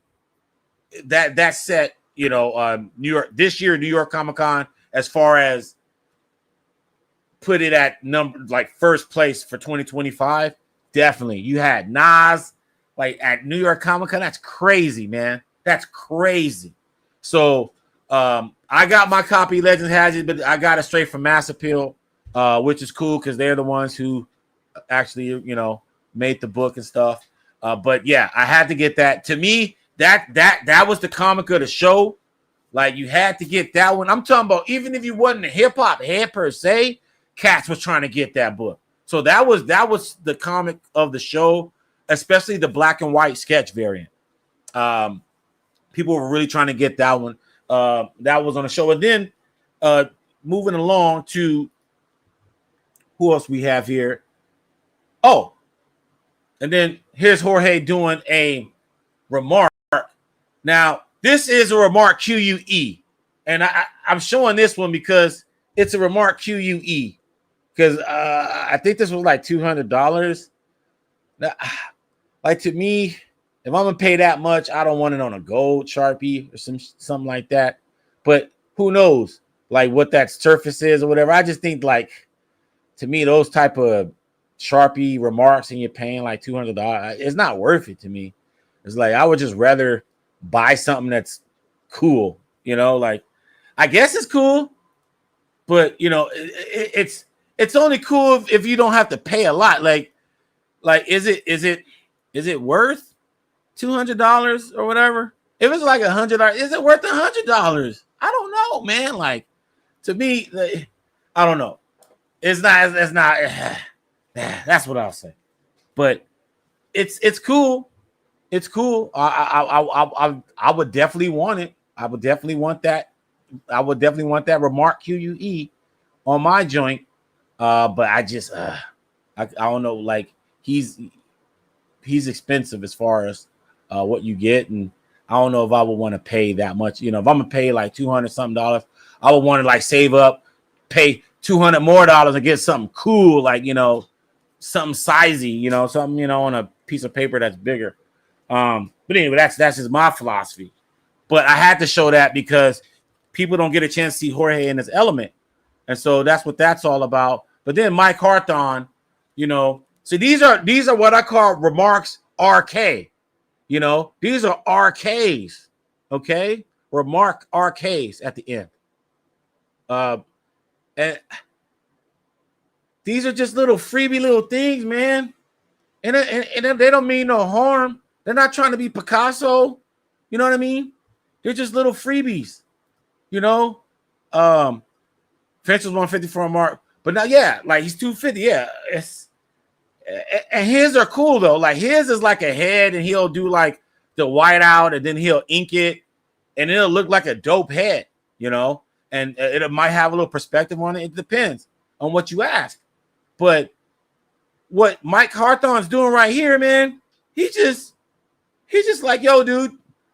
that set, you know, New York this year, New York Comic Con, as far as put it at number like first place for 2025. Definitely, you had Nas like at New York Comic Con. That's crazy, man. That's crazy. So I got my copy, Legend Has It, but I got it straight from Mass Appeal, which is cool because they're the ones who actually, you know, made the book and stuff. But yeah, I had to get that. To me, that was the comic of the show. Like you had to get that one. I'm talking about even if you wasn't a hip hop head per se, cats was trying to get that book. So that was the comic of the show, especially the black and white sketch variant. People were really trying to get that one. That was on the show. And then moving along to who else we have here. Oh, and then here's Jorge doing a remark. Now, this is a remark QUE. And I'm showing this one because it's a remark QUE. Because I think this was like $200. Now, like to me, if I'm gonna pay that much, I don't want it on a gold Sharpie or something like that. But who knows, like what that surface is or whatever. I just think like to me, those type of Sharpie remarks and you're paying like $200, it's not worth it to me. It's like I would just rather buy something that's cool, you know. Like I guess it's cool, but you know, it's only cool if you don't have to pay a lot. Like is it worth $200 or whatever? If it's like $100, is it worth $100? I don't know, man. Like to me, I don't know. It's not. That's what I'll say. But it's cool. It's cool. I would definitely want it. I would definitely want that. I would definitely want that remark QUE on my joint. But I just I don't know. Like he's expensive as far as what you get, and I don't know if I would want to pay that much. You know, if I'm gonna pay like $200 something, I would want to like save up, pay $200 more and get something cool, like, you know, something sizey, you know, something, you know, on a piece of paper that's bigger. But anyway, that's just my philosophy. But I had to show that because people don't get a chance to see Jorge in his element, and so that's what that's all about. But then Mike Harthon, you know, so these are what I call remarks RK. You know, these are RKs, okay? Remark RKs at the end. And these are just little freebie little things, man. And they don't mean no harm. They're not trying to be Picasso. You know what I mean? They're just little freebies, you know? Finch was 150 for a mark. But now, yeah, like he's 250. Yeah, and his are cool though. Like his is like a head, and he'll do like the whiteout, and then he'll ink it, and it'll look like a dope head, you know. And it might have a little perspective on it. It depends on what you ask. But what Mike Harthon's doing right here, man, he's just like, yo, dude,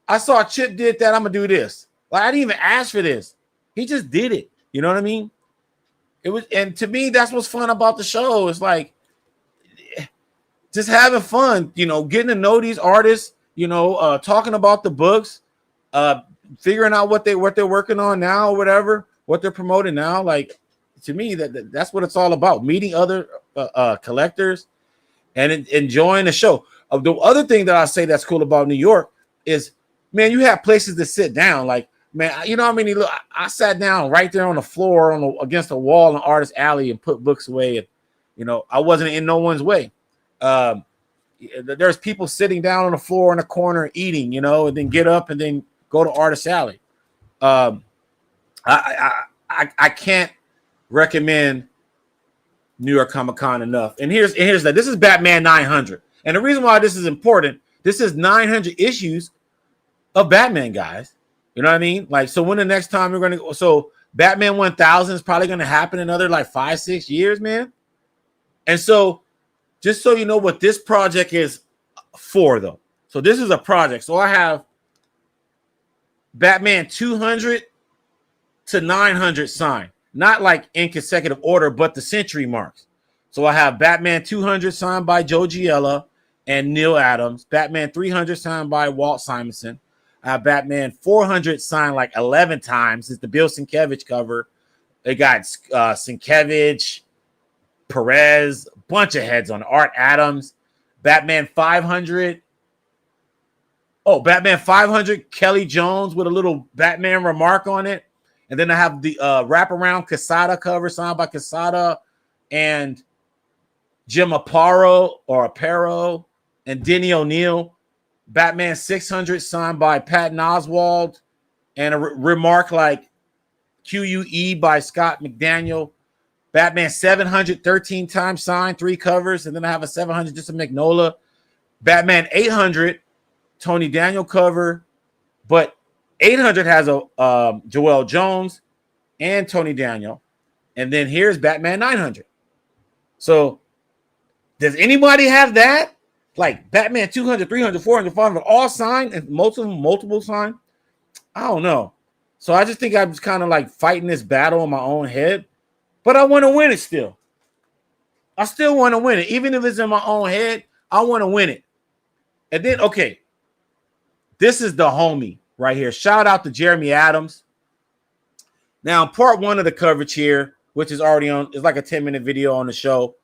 I saw Chip did that. I'm gonna do this. Like I didn't even ask for this. He just did it. You know what I mean? It was, and to me, that's what's fun about the show. It's like just having fun, you know, getting to know these artists, you know, talking about the books, figuring out what they're working on now, or whatever, what they're promoting now. Like, to me, that's what it's all about: meeting other collectors and enjoying the show. The other thing that I say that's cool about New York is, man, you have places to sit down. Like, man, you know, I sat down right there on the floor against a wall in Artist Alley and put books away, and you know, I wasn't in no one's way. There's people sitting down on the floor in a corner eating, you know, and then get up and then go to Artist Alley. I can't recommend New York Comic Con enough. And here's that. This is Batman 900, and the reason why this is important, this is 900 issues of Batman, guys. You know what I mean? Like, so when the next time we're going to go, so Batman 1000 is probably going to happen in another like 5-6 years, man. And so, just so you know what this project is for, though. So this is a project. So I have Batman 200 to 900 signed, not like in consecutive order, but the century marks. So I have Batman 200 signed by Joe Giella and Neil Adams, Batman 300 signed by Walt Simonson. I have Batman 400 signed like 11 times. It's the Bill Sienkiewicz cover. They got Sienkiewicz, Perez, a bunch of heads on Art Adams. Batman 500. Oh, Batman 500, Kelly Jones with a little Batman remark on it. And then I have the wraparound Quesada cover signed by Quesada and Jim Aparo and Denny O'Neil. Batman 600 signed by Patton Oswalt and a remark like QUE by Scott McDaniel. Batman 700 13 times signed, 3 covers, and then I have a 700 just a Magnola. Batman 800 Tony Daniel cover, but 800 has a Joelle Jones and Tony Daniel, and then here's Batman 900. So does anybody have that? Like Batman 200, 300, 400, 500, all signed and multiple signed? I don't know. So I just think I'm just kind of like fighting this battle in my own head, but I want to win it still. I still want to win it. Even if it's in my own head, I want to win it. And then, okay, this is the homie right here. Shout out to Jeremy Adams. Now, part 1 of the coverage here, which is already on, is like a 10-minute video on the show.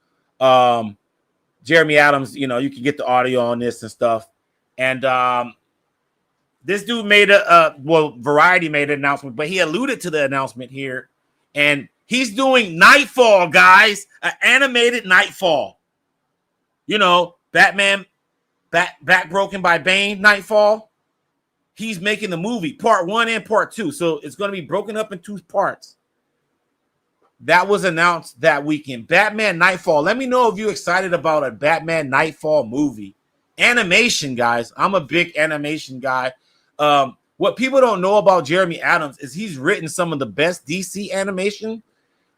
Jeremy Adams, you know, you can get the audio on this and stuff. And this dude made Variety made an announcement, but he alluded to the announcement here. And he's doing Nightfall, guys, an animated Nightfall. You know, Batman, back broken by Bane, Nightfall. He's making the movie, part 1 and part 2. So it's going to be broken up in 2 parts. That was announced that weekend. Batman Nightfall. Let me know if you're excited about a Batman Nightfall movie. Animation, guys. I'm a big animation guy. What people don't know about Jeremy Adams is he's written some of the best DC animation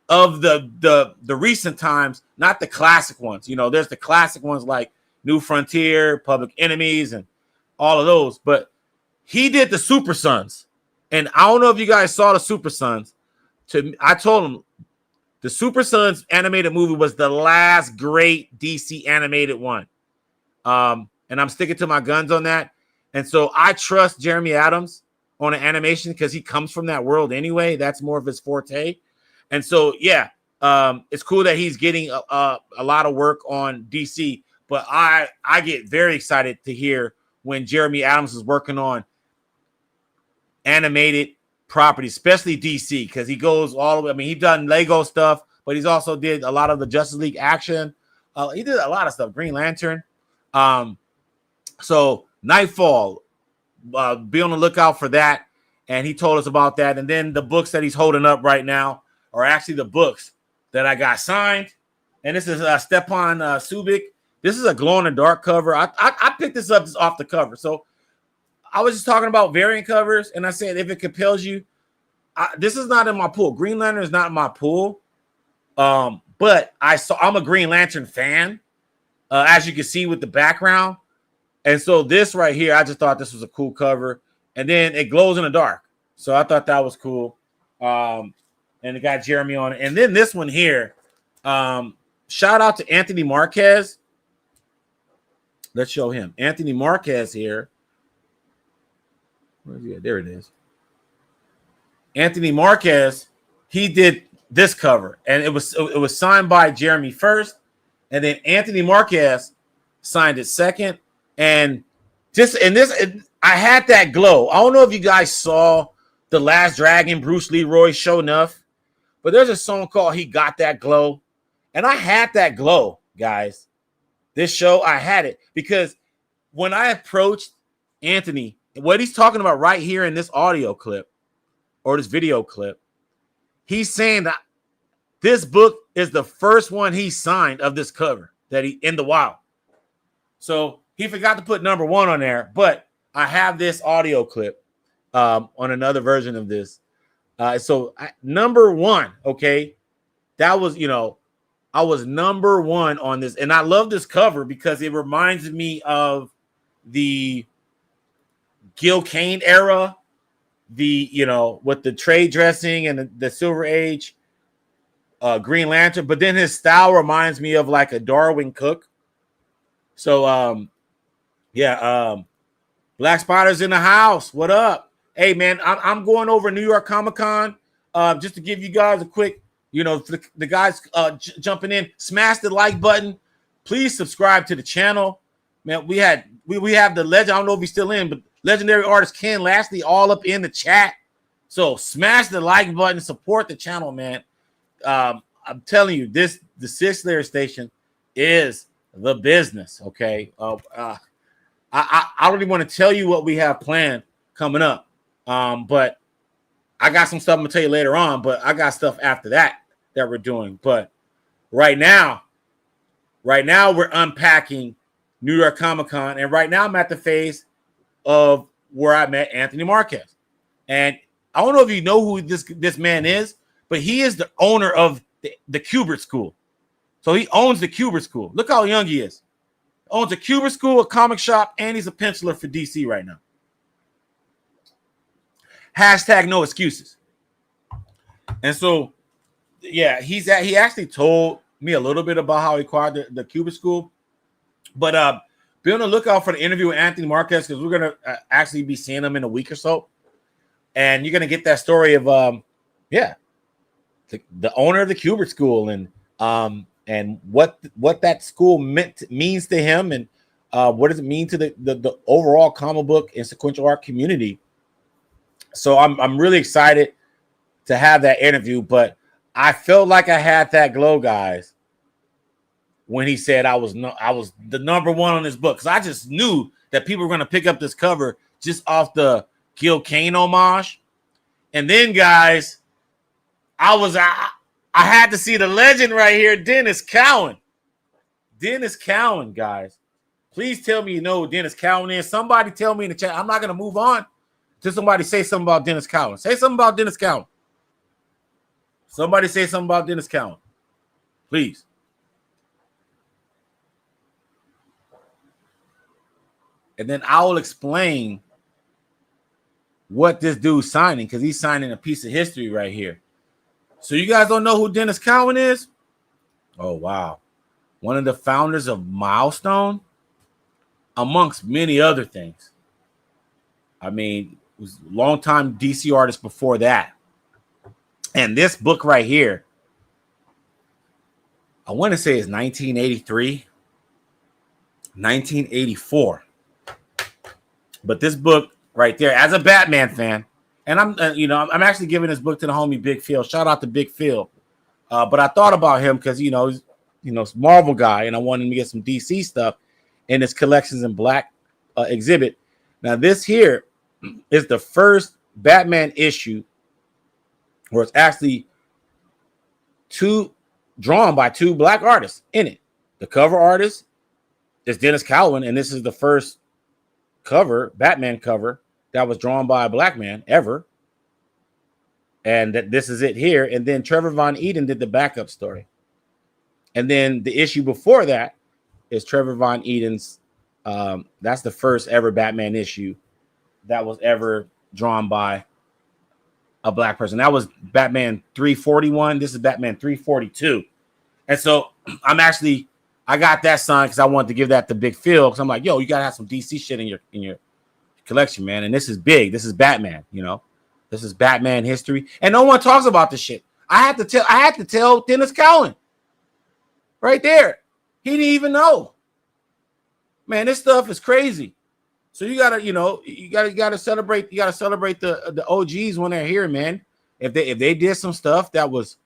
of the recent times, not the classic ones. You know, there's the classic ones like New Frontier, Public Enemies, and all of those. But he did the Super Sons. And I don't know if you guys saw the Super Sons. I told him, the Super Sons animated movie was the last great DC animated one. And I'm sticking to my guns on that. And so I trust Jeremy Adams on an animation because he comes from that world anyway. That's more of his forte. And so, yeah, it's cool that he's getting a lot of work on DC. But I get very excited to hear when Jeremy Adams is working on animated property, especially DC, because he goes all the way. I mean, he's done Lego stuff, but he's also did a lot of the Justice League action. He did a lot of stuff, Green Lantern. So Nightfall, be on the lookout for that. And he told us about that. And then the books that he's holding up right now are actually the books that I got signed. And this is Stepan Subic. This is a glow-in-the-dark cover. I picked this up just off the cover. So I was just talking about variant covers, and I said if it compels you, this is not in my pool. Green Lantern is not in my pool, but I'm a Green Lantern fan, as you can see with the background. And so this right here, I just thought this was a cool cover, and then it glows in the dark. So I thought that was cool. and it got Jeremy on it. And then this one here, shout out to Anthony Marquez. Let's show him. Anthony Marquez here. Where is he at? There it is. Anthony Marquez, he did this cover, and it was signed by Jeremy first, and then Anthony Marquez signed it second. And I had that glow. I don't know if you guys saw The Last Dragon, Bruce Leroy show enough, but there's a song called He Got That Glow, and I had that glow, guys. This show, I had it because when I approached Anthony, what he's talking about right here in this audio clip or this video clip, he's saying that this book is the first one he signed of this cover that he in the wild. So he forgot to put number 1 on there, but I have this audio clip on another version of this. Number 1, okay, that was, I was number 1 on this, and I love this cover because it reminds me of the Gil Kane era, with the trade dressing and the Silver Age, Green Lantern, but then his style reminds me of like a Darwin Cook. So, Black Spider's in the house. What up? Hey, man, I'm going over New York Comic-Con just to give you guys a quick, the guys jumping in, smash the like button. Please subscribe to the channel. Man, we have the legend. I don't know if he's still in, but legendary artist Ken Lashley all up in the chat. So smash the like button, support the channel, man. I'm telling you, the Sig Slayer station is the business. Okay. I don't even want to tell you what we have planned coming up. But I got some stuff I'm gonna tell you later on, but I got stuff after that we're doing. But right now we're unpacking New York Comic-Con, and right now I'm at the phase of where I met Anthony Marquez. And I don't know if you know who this man is, but he is the owner of the Kubert School. So he owns the Kubert School. Look how young he is. Owns a Kubert School, a comic shop, and he's a penciler for DC right now. Hashtag no excuses. And so, yeah, he actually told me a little bit about how he acquired the Kubert School. But be on the lookout for the interview with Anthony Marquez, because we're going to actually be seeing him in a week or so. And you're going to get that story of, the owner of the Kubert School and what that school means to him, and what does it mean to the overall comic book and sequential art community. So I'm really excited to have that interview, but I felt like I had that glow, guys, when he said I was the number 1 on this book, because I just knew that people were going to pick up this cover just off the Gil Kane homage. And then, guys, I had to see the legend right here, Dennis Cowan. Dennis Cowan, guys. Please tell me you know who Dennis Cowan is. Somebody tell me in the chat. I'm not going to move on till somebody say something about Dennis Cowan. Say something about Dennis Cowan. Somebody say something about Dennis Cowan. Please. And then I will explain what this dude's signing, because he's signing a piece of history right here. So you guys don't know who Dennis Cowan is? Oh, wow. One of the founders of Milestone, amongst many other things. I mean, was a long-time DC artist before that. And this book right here, I want to say is 1983, 1984. But this book right there, as a Batman fan, and I'm actually giving this book to the homie Big Phil. Shout out to Big Phil. But I thought about him because he's Marvel guy, and I wanted him to get some DC stuff in his collections in black exhibit. Now this here is the first Batman issue where it's actually drawn by 2 black artists in it. The cover artist is Dennis Cowan, and this is the first Batman cover that was drawn by a black man ever. And this is it here. And then Trevor Von Eden did the backup story. And then the issue before that is Trevor Von Eden's. That's the first ever Batman issue that was ever drawn by a black person. That was Batman 341. This is Batman 342. And so I got that signed because I wanted to give that the big feel. Because I'm like, yo, you gotta have some DC shit in your collection, man. And this is big. This is Batman, This is Batman history. And no one talks about this shit. I had to tell Dennis Cowan right there. He didn't even know. Man, this stuff is crazy. So you gotta celebrate. You gotta celebrate the OGs when they're here, man. If they did some stuff that was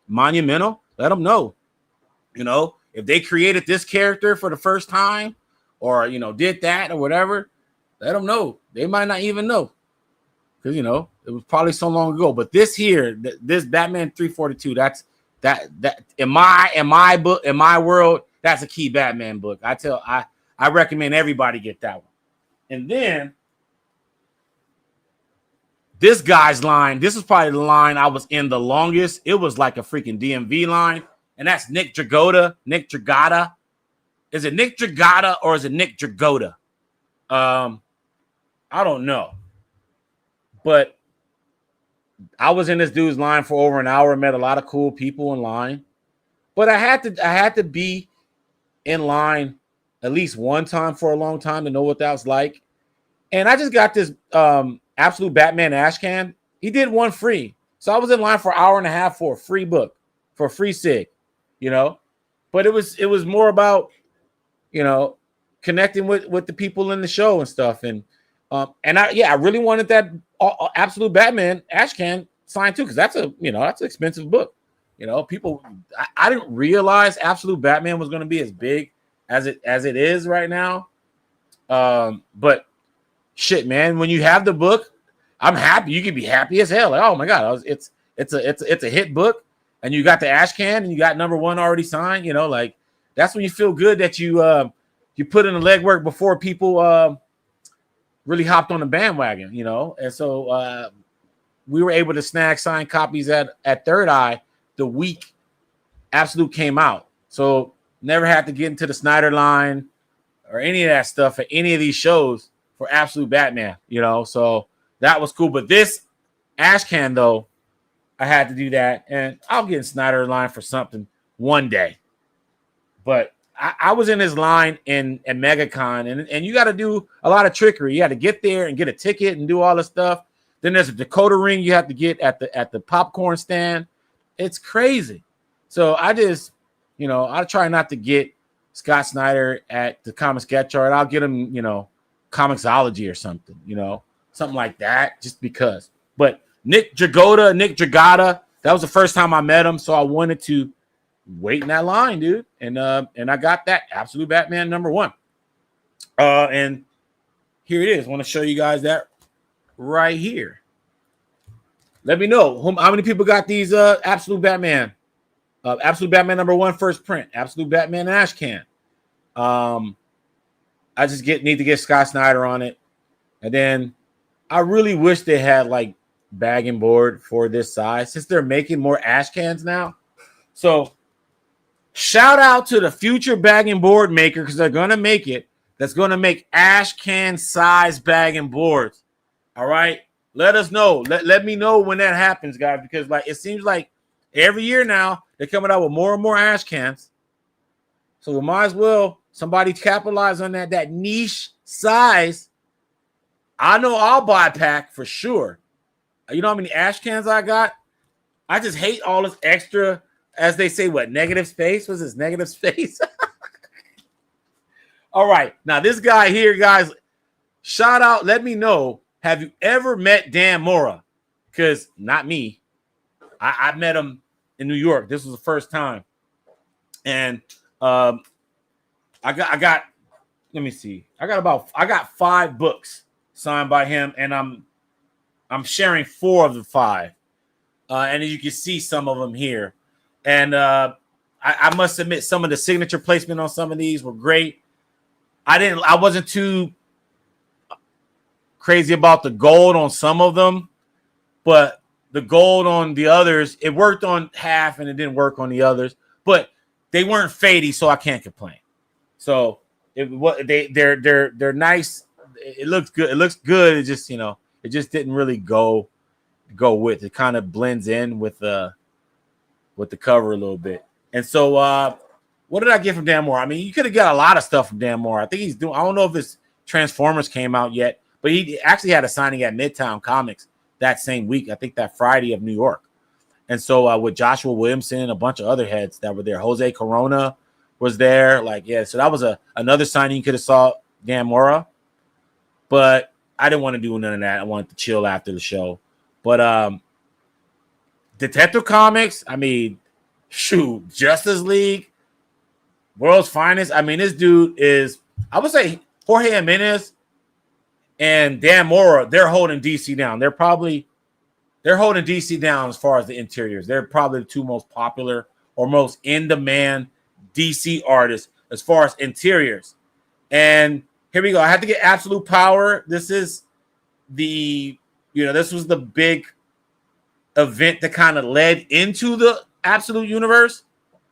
monumental, let them know. If they created this character for the first time, or did that or whatever, let them know. They might not even know, because it was probably so long ago. But this here, this Batman 342, that in my book, in my world, that's a key Batman book. I recommend everybody get that one. And then this guy's line, this is probably the line I was in the longest. It was like a freaking DMV line. And that's Nick Dragotta. Nick Dragotta. Is it Nick Dragotta or is it Nick Dragotta? I don't know. But I was in this dude's line for over an hour, met a lot of cool people in line. But I had to be in line at least one time for a long time to know what that was like. And I just got this Absolute Batman ash can. He did one free. So I was in line for an hour and a half for a free book, for a free Sig, But it was more about, connecting with the people in the show and stuff. And I really wanted that Absolute Batman ash can signed too, because that's an expensive book. People, I didn't realize Absolute Batman was going to be as big as it is right now. But shit, man, when you have the book, I'm happy. You can be happy as hell. Like, oh my God, it's a hit book, and you got the ash can and you got number one already signed. Like that's when you feel good that you put in the legwork before people really hopped on the bandwagon. And so we were able to snag signed copies at Third Eye the week Absolute came out. So never had to get into the Snyder line or any of that stuff at any of these shows for Absolute Batman, So that was cool. But this ash can, though, I had to do that. And I'll get in Snyder line for something one day. But I was in his line in MegaCon, and you got to do a lot of trickery. You got to get there and get a ticket and do all this stuff. Then there's a decoder ring you have to get at the popcorn stand. It's crazy. So I just, I try not to get Scott Snyder at the Comic Sketch Art. I'll get him, Comixology or something, something like that, just because. But Nick Dragotta, that was the first time I met him, so I wanted to wait in that line, dude. And I got that Absolute Batman number one. And here it is. I want to show you guys that right here. Let me know how many people got these Absolute Batman. Absolute Batman number one first print. Absolute Batman ash can. I just need to get Scott Snyder on it. And then I really wish they had like bag and board for this size, since they're making more ash cans now. So shout out to the future bag and board maker, because they're going to make it. That's going to make ash can size bag and boards. All right. Let us know. Let me know when that happens, guys, because it seems like every year now they're coming out with more and more ash cans. So we might as well somebody capitalize on that niche size. I know I'll buy a pack for sure. You know how many ash cans I got? I just hate all this extra, as they say, negative space? What's this, negative space? All right. Now, this guy here, guys, shout out. Let me know. Have you ever met Dan Mora? Because not me. I met him in New York. This was the first time. And I got, let me see. I got 5 books signed by him, and I'm sharing 4 of the 5. And you can see some of them here. And I must admit, some of the signature placement on some of these were great. I wasn't too crazy about the gold on some of them, but the gold on the others, it worked on half and it didn't work on the others, but they weren't fadey, so I can't complain. So they're nice. It looks good. It looks good. It just, it just didn't really go go with. It kind of blends in with the cover a little bit. And so what did I get from Dan Mora? I mean, you could have got a lot of stuff from Dan Mora. I think he's doing, I don't know if his Transformers came out yet, but he actually had a signing at Midtown Comics that same week. I think that Friday of New York. And so with Joshua Williamson and a bunch of other heads that were there, Jose Corona was there. Like, yeah, so that was another signing you could have saw Dan Mora. But I didn't want to do none of that. I wanted to chill after the show. But Detective Comics, I mean, shoot, Justice League, World's Finest. I mean, this dude is, I would say Jorge Jimenez and Dan Mora, they're holding DC down. They're holding DC down as far as the interiors. They're probably the two most popular or most in-demand DC artists as far as interiors. And here we go. I had to get Absolute Power. This is this was the big event that kind of led into the Absolute Universe.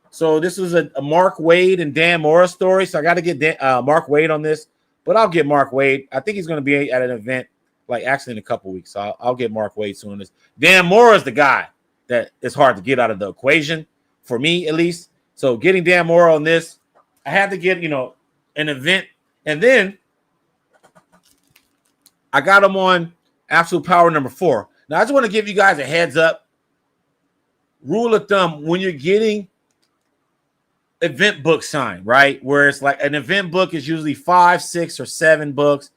So this was a Mark Waid and Dan Mora story. So I got to get Mark Waid on this, but I'll get Mark Waid. I think he's going to be at an event like actually in a couple weeks. So I'll get Mark Waid soon on this. Dan Mora is the guy that is hard to get out of the equation for me, at least. So getting Dan Mora on this, I had to get, an event. And then I got him on Absolute Power number 4. Now, I just want to give you guys a heads up. Rule of thumb, when you're getting event book signed, right? Where it's like an event book is usually 5, 6, or 7 books.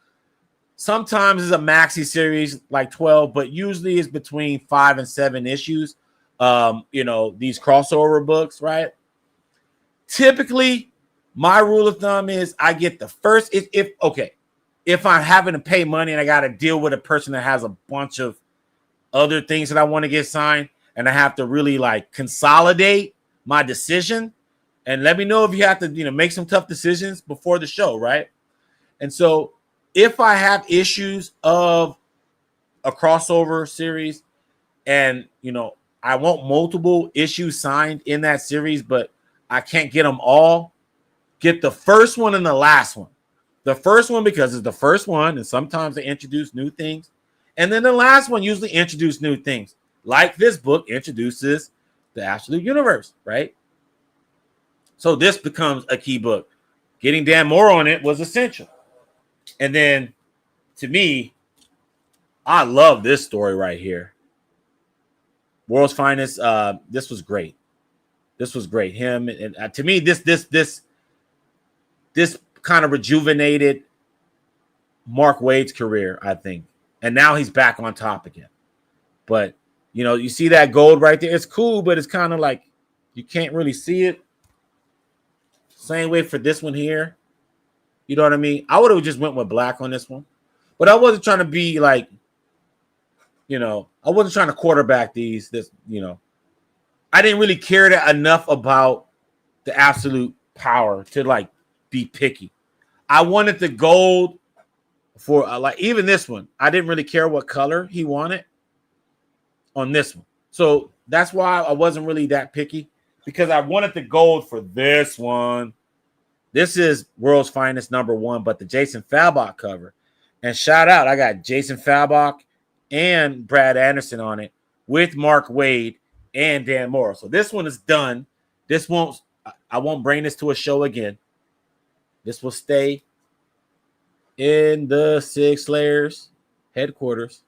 Sometimes it's a maxi series like 12, but usually it's between 5 and 7 issues. These crossover books, right? Typically, my rule of thumb is I get the first, if I'm having to pay money and I got to deal with a person that has a bunch of other things that I want to get signed, and I have to really like consolidate my decision, and let me know if you have to, make some tough decisions before the show, right? And so if I have issues of a crossover series and, I want multiple issues signed in that series, but I can't get them all, get the first one and the last one. The first one because it's the first one, and sometimes they introduce new things. And then the last one usually introduce new things. Like this book introduces the Absolute Universe, right? So this becomes a key book. Getting Dan Mora on it was essential. And then, to me, I love this story right here. World's Finest. This was great. This was great. Him and to me, this kind of rejuvenated Mark Waid's career, I think. And now he's back on top again. But you see that gold right there. It's cool, but it's kind of like you can't really see it. Same way for this one here. You know what I mean? I would have just went with black on this one. But I wasn't trying to be like, I wasn't trying to quarterback this. I didn't really care enough about the Absolute Power to like be picky. I wanted the gold for even this one. I didn't really care what color he wanted on this one. So that's why I wasn't really that picky, because I wanted the gold for this one. This is World's Finest number 1, but the Jason Fabok cover. And shout out, I got Jason Fabok and Brad Anderson on it with Mark Waid and Dan Mora. So this one is done. I won't bring this to a show again. This will stay in the Sig Slayers headquarters.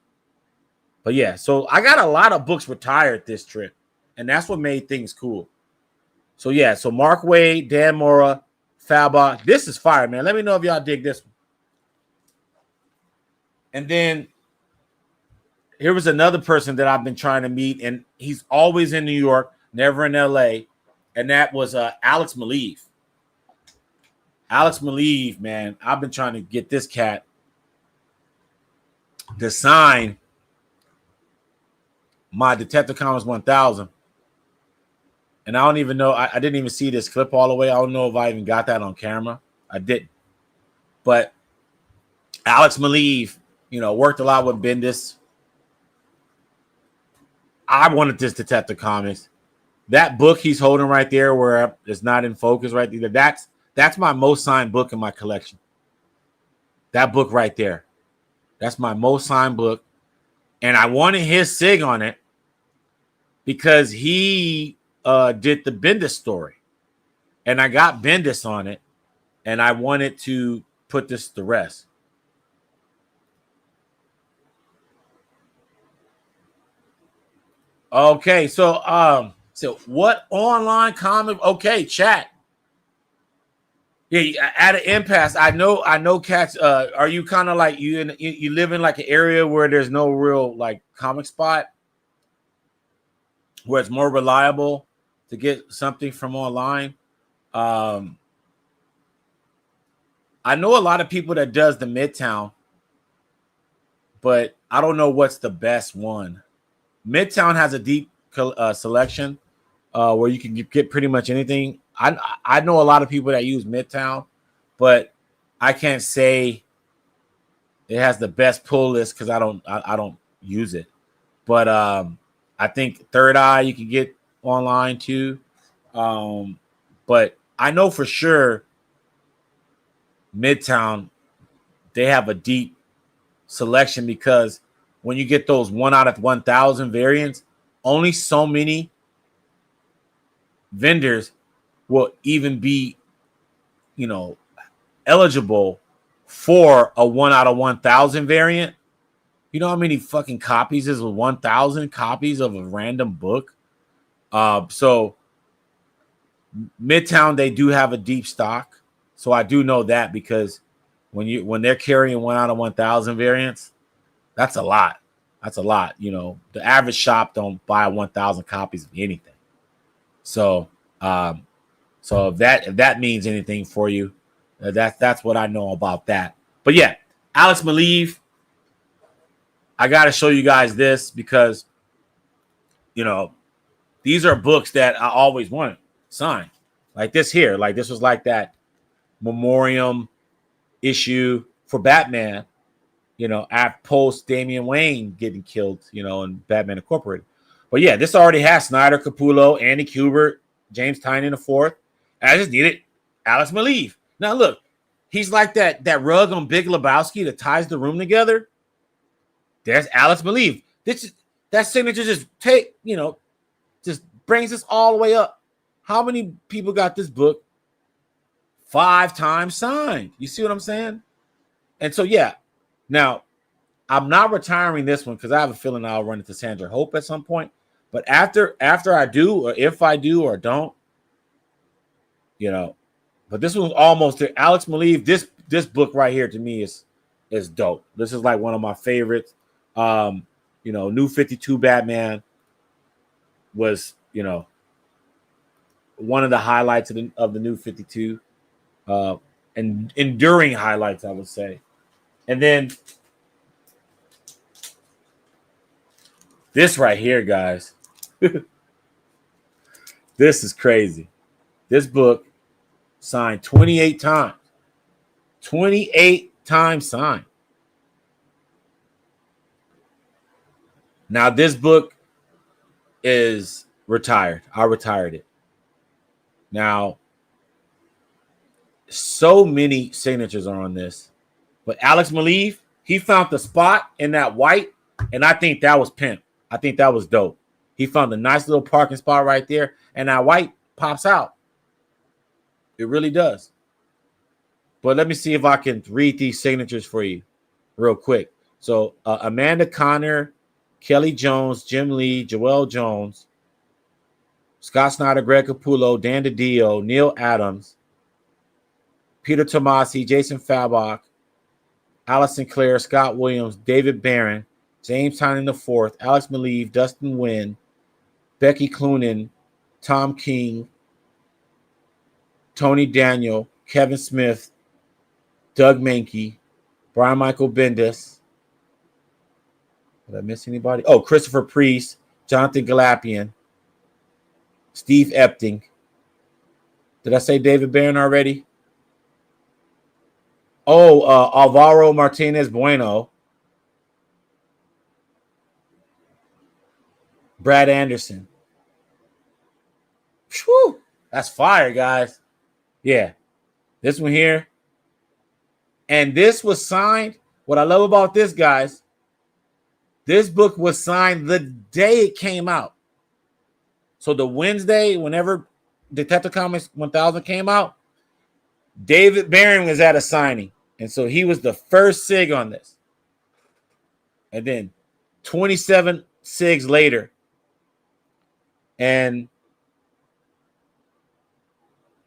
But yeah, so I got a lot of books retired this trip, and that's what made things cool. So yeah, so Mark Waid, Dan Mora, Fabok. This is fire, man. Let me know if y'all dig this one. And then here was another person that I've been trying to meet, and he's always in New York, never in LA, and that was Alex Maleev. Alex Maleev, man, I've been trying to get this cat to sign my Detective Comics 1000. And I don't even know. I didn't even see this clip all the way. I don't know if I even got that on camera. I didn't. But Alex Maleev, worked a lot with Bendis. I wanted this Detective Comics. That book he's holding right there, where it's not in focus right there, that's my most signed book in my collection. That book right there. That's my most signed book. And I wanted his Sig on it because he did the Bendis story. And I got Bendis on it. And I wanted to put this to rest. Okay, so what online comic? Okay, chat. Yeah, at an impasse. I know cats. Are you kind of like you live in like an area where there's no real like comic spot where it's more reliable to get something from online? I know a lot of people that does the Midtown, but I don't know what's the best one. Midtown has a deep selection where you can get pretty much anything. I know a lot of people that use Midtown, but I can't say it has the best pull list because I don't use it. But I think Third Eye you can get online too. But I know for sure Midtown, they have a deep selection because when you get those 1 out of 1,000 variants, only so many vendors will even be, eligible for a 1 out of 1,000 variant. You know how many fucking copies is 1,000 copies of a random book? So Midtown, they do have a deep stock. So I do know that because when they're carrying 1 out of 1,000 variants, that's a lot. That's a lot. The average shop don't buy 1,000 copies of anything. So, if that means anything for you, that's what I know about that. But yeah, Alex Maleev, I got to show you guys this because, these are books that I always wanted signed. Like this here. Like this was like that memoriam issue for Batman, at post Damian Wayne getting killed, in Batman Incorporated. But yeah, this already has Snyder, Capullo, Andy Kubert, James Tynion IV. I just needed Alex Maleev. Now look, he's like that rug on Big Lebowski that ties the room together. There's Alex Maleev. That signature just brings us all the way up. How many people got this book 5 times signed? You see what I'm saying? And so yeah, now I'm not retiring this one because I have a feeling I'll run into Sandra Hope at some point. But after I do, or if I do or don't, but this one's almost there. Alex Maleev, this book right here to me is dope. This is like one of my favorites. New 52 Batman was, one of the highlights of the New 52, and enduring highlights, I would say. And then this right here, guys. This is crazy. This book signed 28 times. 28 times signed. Now, this book is retired. I retired it. Now, so many signatures are on this. But Alex Maleev, he found the spot in that white, and I think that was pimp. I think that was dope. He found a nice little parking spot right there, and that white pops out. It really does. But let me see if I can read these signatures for you real quick. So Amanda Connor, Kelly Jones, Jim Lee, Joelle Jones, Scott Snyder, Greg Capullo, Dan DiDio, Neil Adams, Peter Tomasi, Jason Fabok, Allison Clare, Scott Williams, David Barron, James Tynion IV, Alex Maleev, Dustin Wynn, Becky Cloonan, Tom King, Tony Daniel, Kevin Smith, Doug Mahnke, Brian Michael Bendis. Did I miss anybody? Oh, Christopher Priest, Jonathan Galapian, Steve Epting. Did I say David Barron already? Oh, Alvaro Martinez Bueno. Brad Anderson. Whew, that's fire, guys. Yeah. This one here. And this was signed. What I love about this, guys, This book was signed the day it came out. So the Wednesday, whenever Detective Comics 1000 came out, David Barron was at a signing. And so he was the first Sig on this. And then 27 Sigs later. And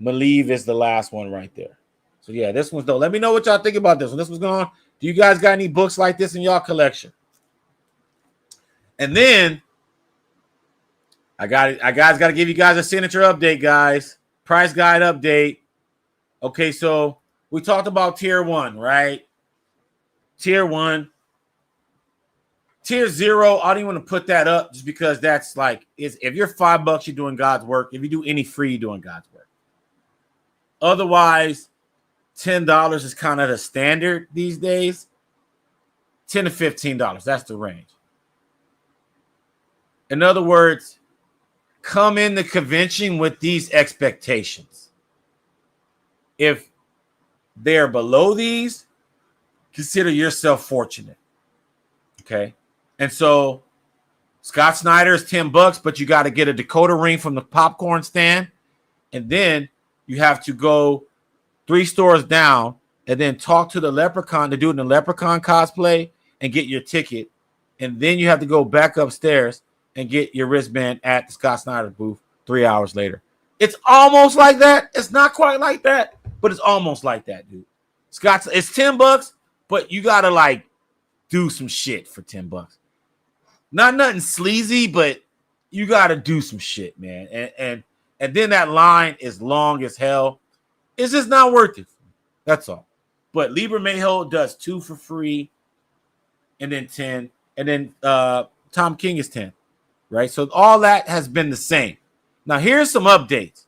Malieve is the last one right there. So yeah, this one's dope. Let me know what y'all think about this one. This was going on. Do you guys got any books like this in y'all collection? And then I got to give you guys a signature update, guys. Price guide update. Okay, so we talked about tier 1, right? Tier 1. Tier 0, I don't even want to put that up just because that's like, if you're $5, you're doing God's work. If you do any free, you're doing God's work. Otherwise, $10 is kind of the standard these days. $10 to $15, that's the range. In other words, come in the convention with these expectations. If they're below these, consider yourself fortunate. Okay. And so Scott Snyder is $10, but you got to get a Dakota ring from the popcorn stand. And then you have to go 3 stores down and then talk to the leprechaun to do it in the leprechaun cosplay and get your ticket. And then you have to go back upstairs and get your wristband at the Scott Snyder booth 3 hours later. It's almost like that. It's not quite like that, but it's almost like that, dude. It's $10, but you gotta like do some shit for $10. Not nothing sleazy, but you gotta do some shit, man. And then that line is long as hell. It's just not worth it. That's all. But Libra Mayho does 2 for free, and then 10, and then Tom King is 10, right? So all that has been the same. Now here's some updates.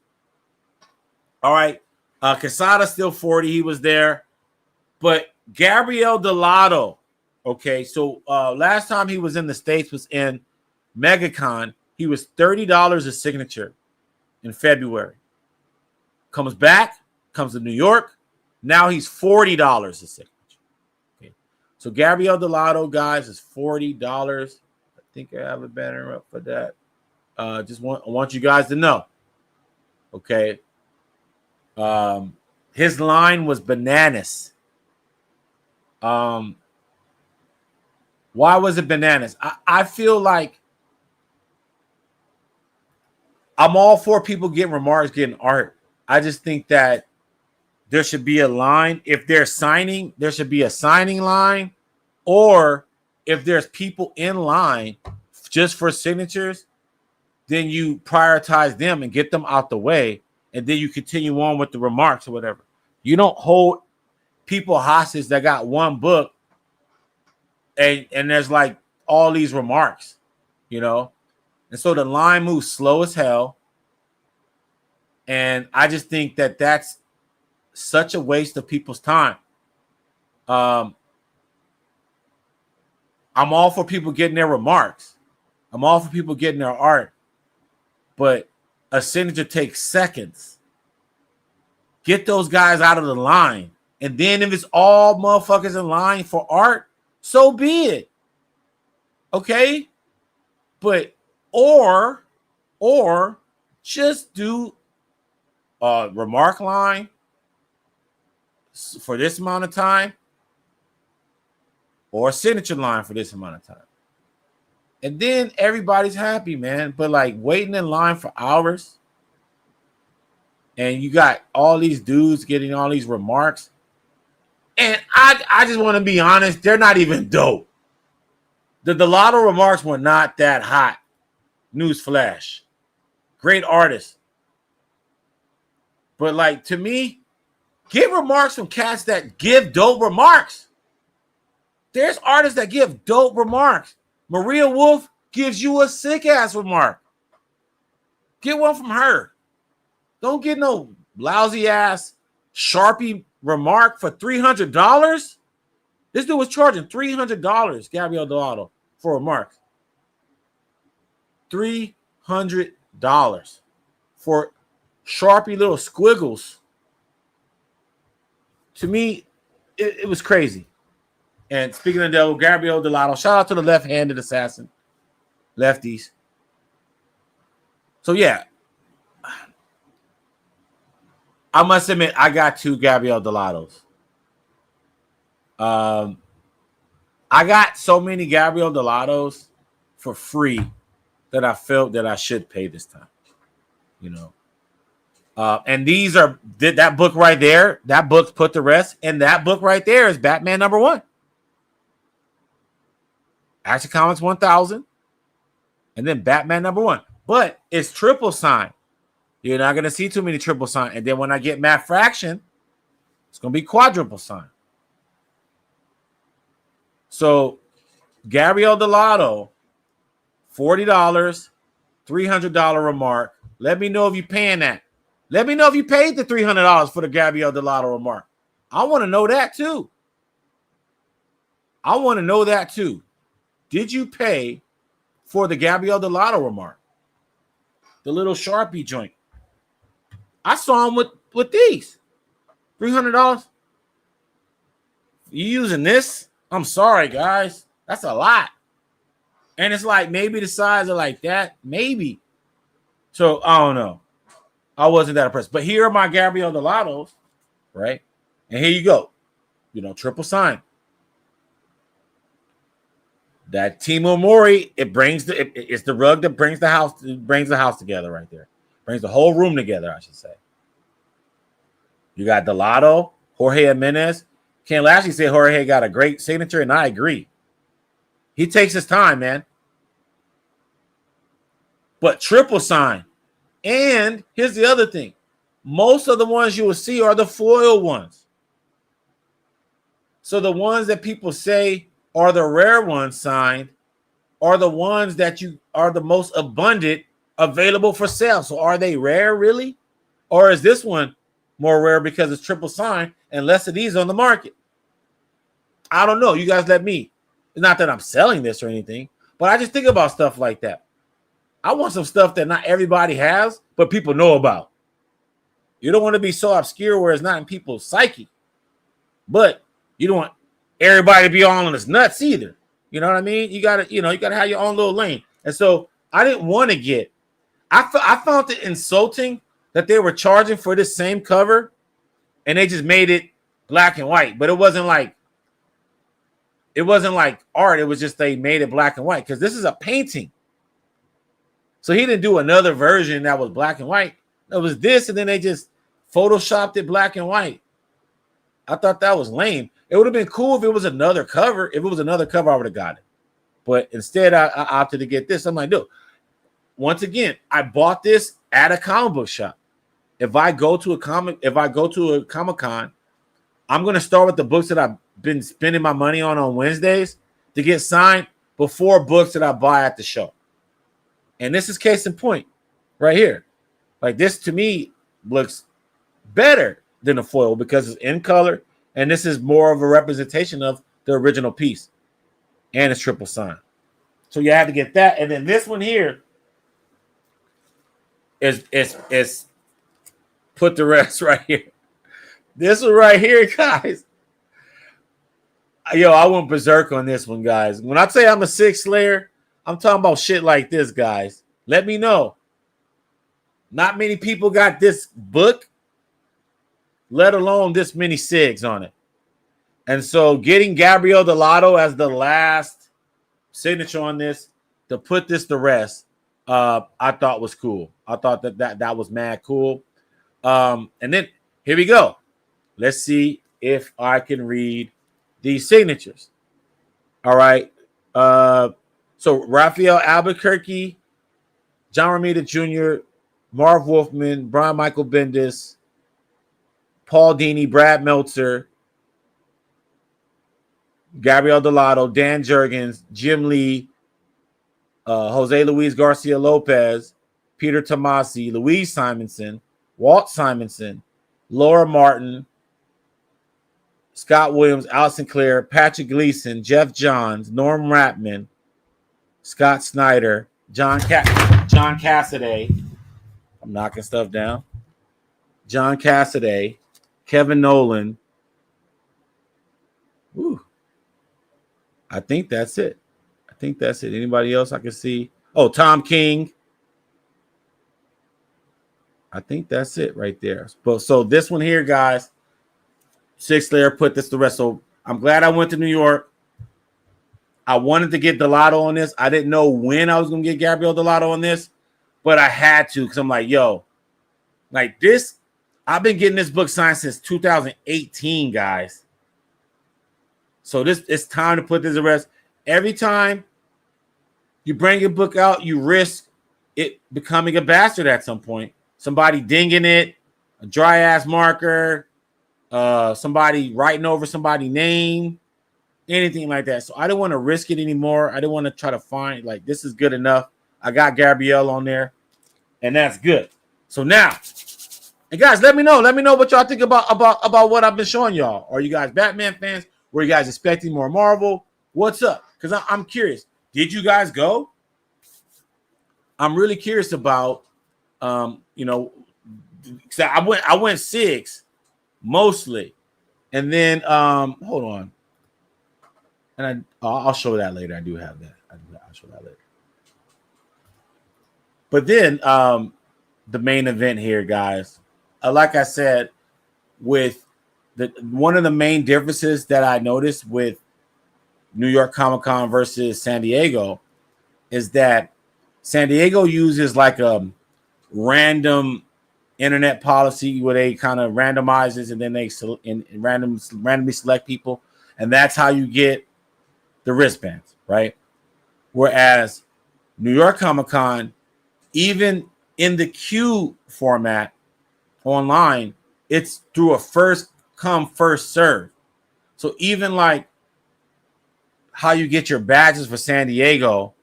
All right, Quesada still 40. He was there, but Gabriel Delato. Okay, so last time he was in the States was in MegaCon. He was $30 a signature in February. Comes back, comes to New York. Now he's $40 a signature. Okay, so Gabriel Delato, guys, is $40. I think I have a banner up for that. I want you guys to know. Okay. His line was bananas. Why was it bananas? I feel like I'm all for people getting remarks, getting art. I just think that there should be a line. If they're signing, there should be a signing line. Or if there's people in line just for signatures, then you prioritize them and get them out the way. And then you continue on with the remarks or whatever. You don't hold people hostage that got one book and there's like all these remarks, you know? And so the line moves slow as hell. And I just think that that's such a waste of people's time. I'm all for people getting their remarks. I'm all for people getting their art. But a signature takes seconds. Get those guys out of the line. And then if it's all motherfuckers in line for art, so be it. Okay? But or just do a remark line for this amount of time or a signature line for this amount of time. And then everybody's happy, man. But like waiting in line for hours and you got all these dudes getting all these remarks. And I just want to be honest, they're not even dope. The Delato remarks were not that hot. Newsflash. Great artist. But like to me, give remarks from cats that give dope remarks. There's artists that give dope remarks. Maria Wolf gives you a sick-ass remark. Get one from her. Don't get no lousy-ass Sharpie remark for $300. This dude was charging $300, Gabriel Delato, for remarks. $300 for Sharpie little squiggles. To me, it was crazy. And speaking of the devil, Gabriel Delato, shout out to the left-handed assassin, lefties. So yeah, I must admit I got 2 Gabriel Delatos. I got so many Gabriel Delatos for free that I felt that I should pay this time. You know. And these are that book right there. That book's Put to Rest, and that book right there is Batman #1. Action Comics 1000, and then Batman #1. But it's triple sign. You're not gonna see too many triple sign. And then when I get Matt Fraction, it's gonna be quadruple sign. So Gabriel Delato, $40, $300 remark. Let me know if you're paying that. Let me know if you paid the $300 for the Gabriel Delato remark. I want to know that too. I want to know that too. Did you pay for the Gabriel Delato remark? The little Sharpie joint. I saw him with these. $300. You using this? I'm sorry, guys. That's a lot. And it's like maybe the size of like that. Maybe. So I don't know. I wasn't that impressed. But here are my Gabriel Delatos, right? And here you go. You know, triple sign. That Timo Mori, it's the rug that brings the house together right there. Brings the whole room together, I should say. You got Delato, Jorge Jimenez. Ken Lashley said Jorge got a great signature, and I agree. He takes his time, man. But triple sign. And here's the other thing. Most of the ones you will see are the foil ones. So the ones that people say are the rare ones signed are the ones that you are the most abundant available for sale. So are they rare really? Or is this one more rare because it's triple sign and less of these on the market? I don't know. You guys let me. It's not that I'm selling this or anything, but I just think about stuff like that. I want some stuff that not everybody has, but people know about. You don't want to be so obscure where it's not in people's psyche, but you don't want everybody to be all on his nuts either. You know what I mean? You gotta have your own little lane. And so I didn't want to get. I found it insulting that they were charging for this same cover, and they just made it black and white. But it wasn't like art. It was just they made it black and white because this is a painting. So he didn't do another version that was black and white. It was this, and then they just photoshopped it black and white. I thought that was lame. It would have been cool if it was another cover. If it was another cover, I would have got it. But instead, I opted to get this. I'm like, dude, once again, I bought this at a comic book shop. If I go to a Comic-Con, I'm going to start with the books that I've been spending my money on Wednesdays to get signed before books that I buy at the show. And this is case in point right here. Like this to me looks better than a foil because it's in color. And this is more of a representation of the original piece. And it's triple sign. So you have to get that. And then this one here is Put to Rest right here. This one right here, guys. Yo, I went berserk on this one, guys. When I say I'm a Sig Slayer, I'm talking about shit like this, guys. Let me know. Not many people got this book, let alone this many SIGs on it. And so getting Gabriel Delato as the last signature on this to put this to rest, I thought was cool. I thought that was mad cool. And then here we go. Let's see if I can read these signatures. All right. So Raphael Albuquerque, John Romita Jr., Marv Wolfman, Brian Michael Bendis, Paul Dini, Brad Meltzer, Gabriel Delato, Dan Jurgens, Jim Lee, Jose Luis Garcia Lopez, Peter Tomasi, Louise Simonson, Walt Simonson, Laura Martin, Scott Williams, Allison Clare, Patrick Gleason, Jeff Johns, Norm Ratman, Scott Snyder, John Cassaday. I'm knocking stuff down. John Cassaday, Kevin Nolan. Woo. I think that's it. I think that's it. Anybody else I can see? Oh, Tom King. I think that's it right there. But so this one here, guys, Sig Slayer put this to rest. So I'm glad I went to New York. I wanted to get DeCarlo on this. I didn't know when I was going to get Gabriel DeCarlo on this, but I had to because I'm like, yo, like this, I've been getting this book signed since 2018, guys. So it's time to put this to rest. Every time you bring a book out, you risk it becoming a bastard at some point. Somebody dinging it, a dry ass marker, somebody writing over somebody's name, anything like that. So I didn't want to risk it anymore. I didn't want to try to find like this is good enough. I got Gabrielle on there, and that's good. So now, and guys, let me know what y'all think about what I've been showing y'all. Are you guys Batman fans? Were you guys expecting more Marvel? What's up? Because I'm curious. Did you guys go? I'm really curious about you know, so I went 6 mostly, and then hold on, and I'll show that later. I do have that. I'll show that later. But then the main event here, guys. Like I said, with one of the main differences that I noticed with New York Comic Con versus San Diego is that San Diego uses like a random internet policy where they kind of randomizes and then they randomly select people, and that's how you get the wristbands, right? Whereas New York Comic Con, even in the queue format online, it's through a first come first serve. So even like how you get your badges for San Diego,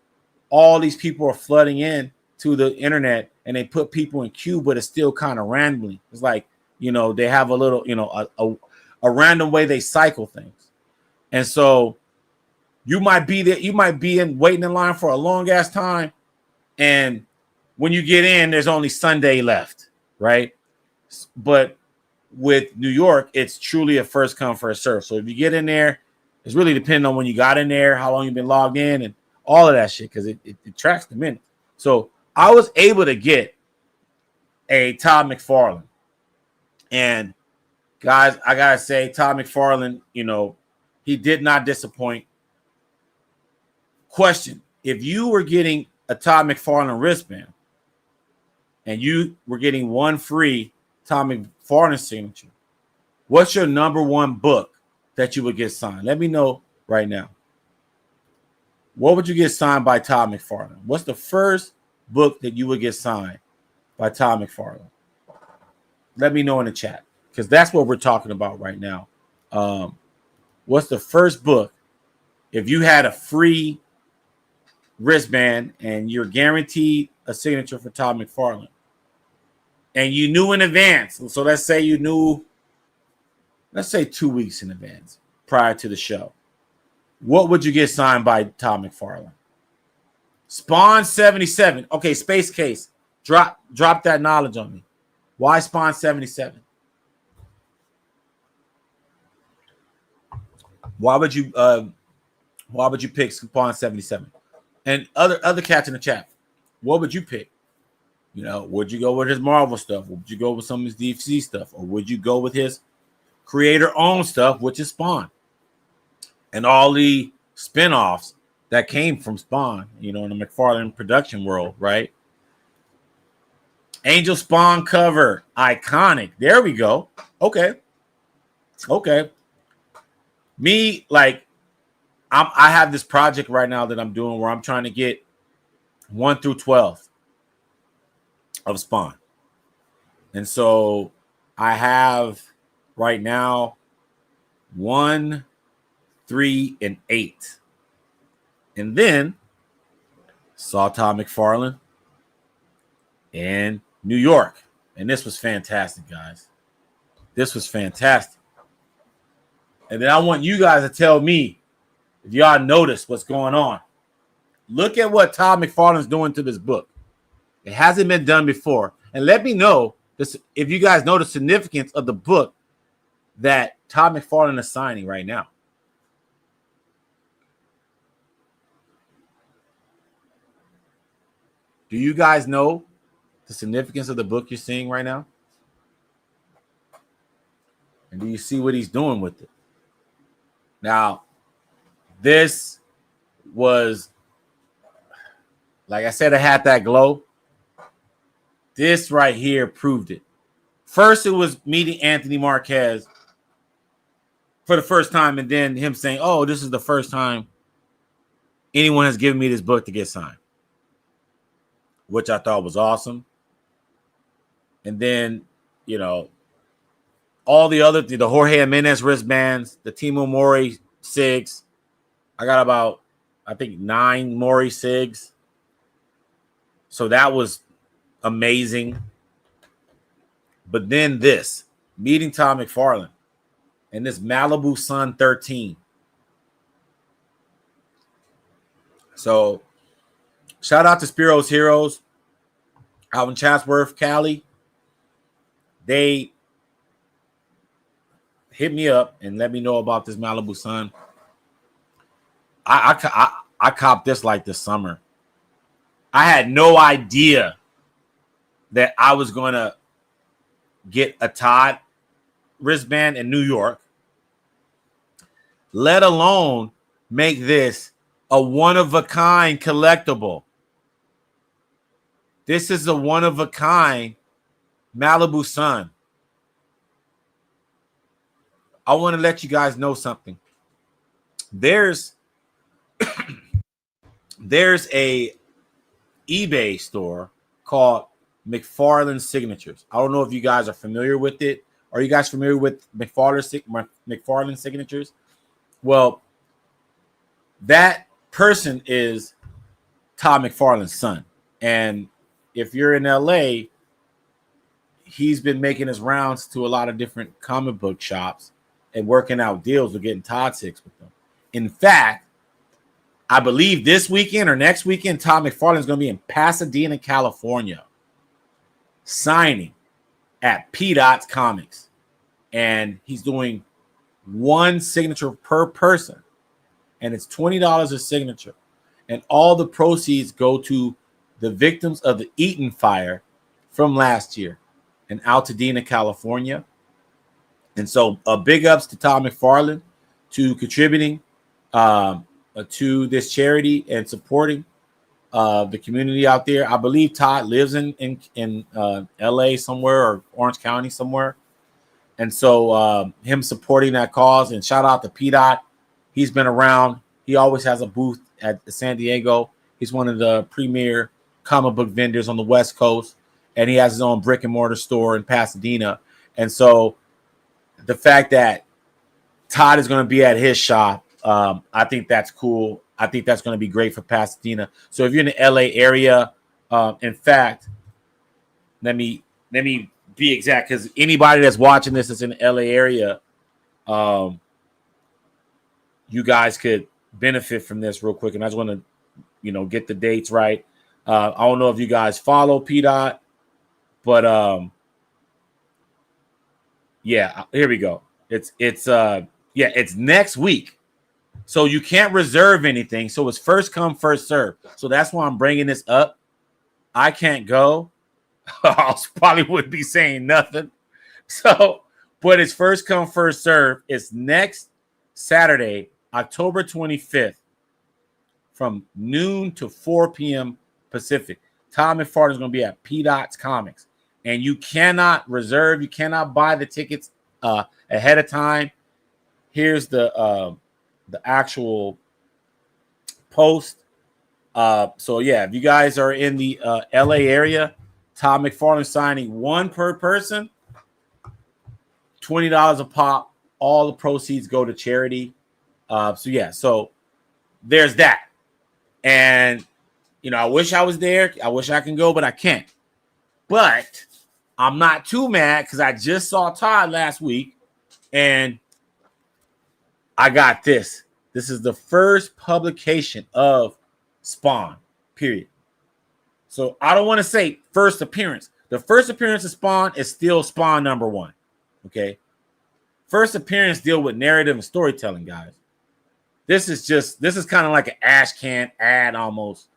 all these people are flooding in to the internet and they put people in queue, but it's still kind of randomly. It's like, you know, they have a little, you know, a random way they cycle things. And so you might be there, you might be waiting in line for a long ass time. And when you get in, there's only Sunday left, right? But with New York, it's truly a first come, first serve. So if you get in there, it's really depending on when you got in there, how long you've been logged in, and all of that shit, because it tracks the minutes. So I was able to get a Todd McFarlane. And guys, I gotta say, Todd McFarlane, you know, he did not disappoint. Question: if you were getting a Todd McFarlane wristband and you were getting one free Todd McFarlane signature, what's your number one book that you would get signed? Let me know right now. What would you get signed by Todd McFarlane? What's the first book that you would get signed by Todd McFarlane? Let me know in the chat, because that's what we're talking about right now. What's the first book if you had a free wristband and you're guaranteed a signature for Todd McFarlane and you knew in advance? So let's say you knew, let's say 2 weeks in advance prior to the show. What would you get signed by Todd McFarlane? Spawn 77. Okay, Space Case. Drop that knowledge on me. Why Spawn 77? Why would you pick Spawn 77? And other cats in the chat, what would you pick? You know, would you go with his Marvel stuff? Would you go with some of his DC stuff? Or would you go with his creator-owned stuff, which is Spawn? And all the spinoffs that came from Spawn, you know, in the McFarlane production world, right? Angel Spawn cover, iconic. There we go. Okay. Me, like, I have this project right now that I'm doing where I'm trying to get 1 through 12 of Spawn. And so I have right now 1, 3, and 8. And then saw Todd McFarlane in New York. And this was fantastic, guys. This was fantastic. And then I want you guys to tell me if y'all notice what's going on. Look at what Todd McFarlane's doing to this book. It hasn't been done before. And let me know this, if you guys know the significance of the book that Todd McFarlane is signing right now. Do you guys know the significance of the book you're seeing right now? And do you see what he's doing with it? Now, this was, like I said, it had that glow. This right here proved it. First, it was meeting Anthony Marquez for the first time, and then him saying, oh, this is the first time anyone has given me this book to get signed, which I thought was awesome. And then, you know, all the other, the Jorge Jimenez wristbands, the Timo Mori SIGs. I got about, I think, 9 Mori SIGs. So that was amazing. But then this, meeting Todd McFarlane and this Malibu Sun 13. So shout out to Spiro's Heroes, Alvin Chatsworth, Cali. They hit me up and let me know about this Malibu Sun. I copped this like this summer. I had no idea that I was going to get a Todd wristband in New York, let alone make this a one-of-a-kind collectible. This is a one-of-a-kind Malibu Sun. I want to let you guys know something. There's a eBay store called McFarlane Signatures. I don't know if you guys are familiar with it. Are you guys familiar with McFarlane Signatures? Well, that person is Todd McFarlane's son. And if you're in LA, he's been making his rounds to a lot of different comic book shops and working out deals with getting Todd SIGs with them. In fact, I believe this weekend or next weekend, Todd McFarlane is going to be in Pasadena, California, signing at P-Dot's Comics. And he's doing one signature per person. And it's $20 a signature. And all the proceeds go to the victims of the Eaton fire from last year in Altadena, California. And so big ups to Todd McFarlane to contributing to this charity and supporting the community out there. I believe Todd lives in LA somewhere or Orange County somewhere. And so him supporting that cause, and shout out to P-Dot. He's been around. He always has a booth at San Diego. He's one of the premier comic book vendors on the West Coast, and he has his own brick and mortar store in Pasadena. And so the fact that Todd is going to be at his shop, I think that's cool. I think that's going to be great for Pasadena. So if you're in the LA area, in fact, let me be exact, because anybody that's watching this is in the LA area, you guys could benefit from this real quick. And I just want to, get the dates right. I don't know if you guys follow P-Dot, but yeah, here we go. It's next week. So you can't reserve anything. So it's first come, first serve. So that's why I'm bringing this up. I can't go. I probably wouldn't be saying nothing. So, but it's first come, first serve. It's next Saturday, October 25th, from noon to 4 p.m. Pacific. Todd McFarlane is going to be at P-Dot's Comics. And you cannot reserve. You cannot buy the tickets ahead of time. Here's the actual post. So, yeah, if you guys are in the LA area, Todd McFarlane signing one per person, $20 a pop. All the proceeds go to charity. So there's that. And, I wish I was there. I wish I can go, but I can't. But I'm not too mad because I just saw Todd last week and I got this. This is the first publication of Spawn, period. So I don't want to say first appearance. The first appearance of Spawn is still Spawn number 1. Okay. First appearance deal with narrative and storytelling, guys. This is kind of like an ash can ad almost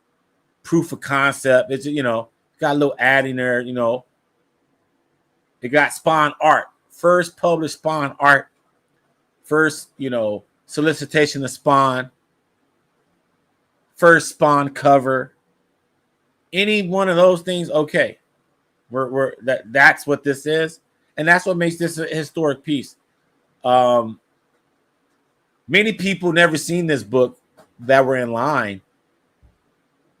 proof of concept. It's, you know, got a little ad in there, you know. It got Spawn art, first published Spawn art, first, you know, solicitation of Spawn, first Spawn cover. Any one of those things, okay. That's what this is, and that's what makes this a historic piece. Many people never seen this book that were in line,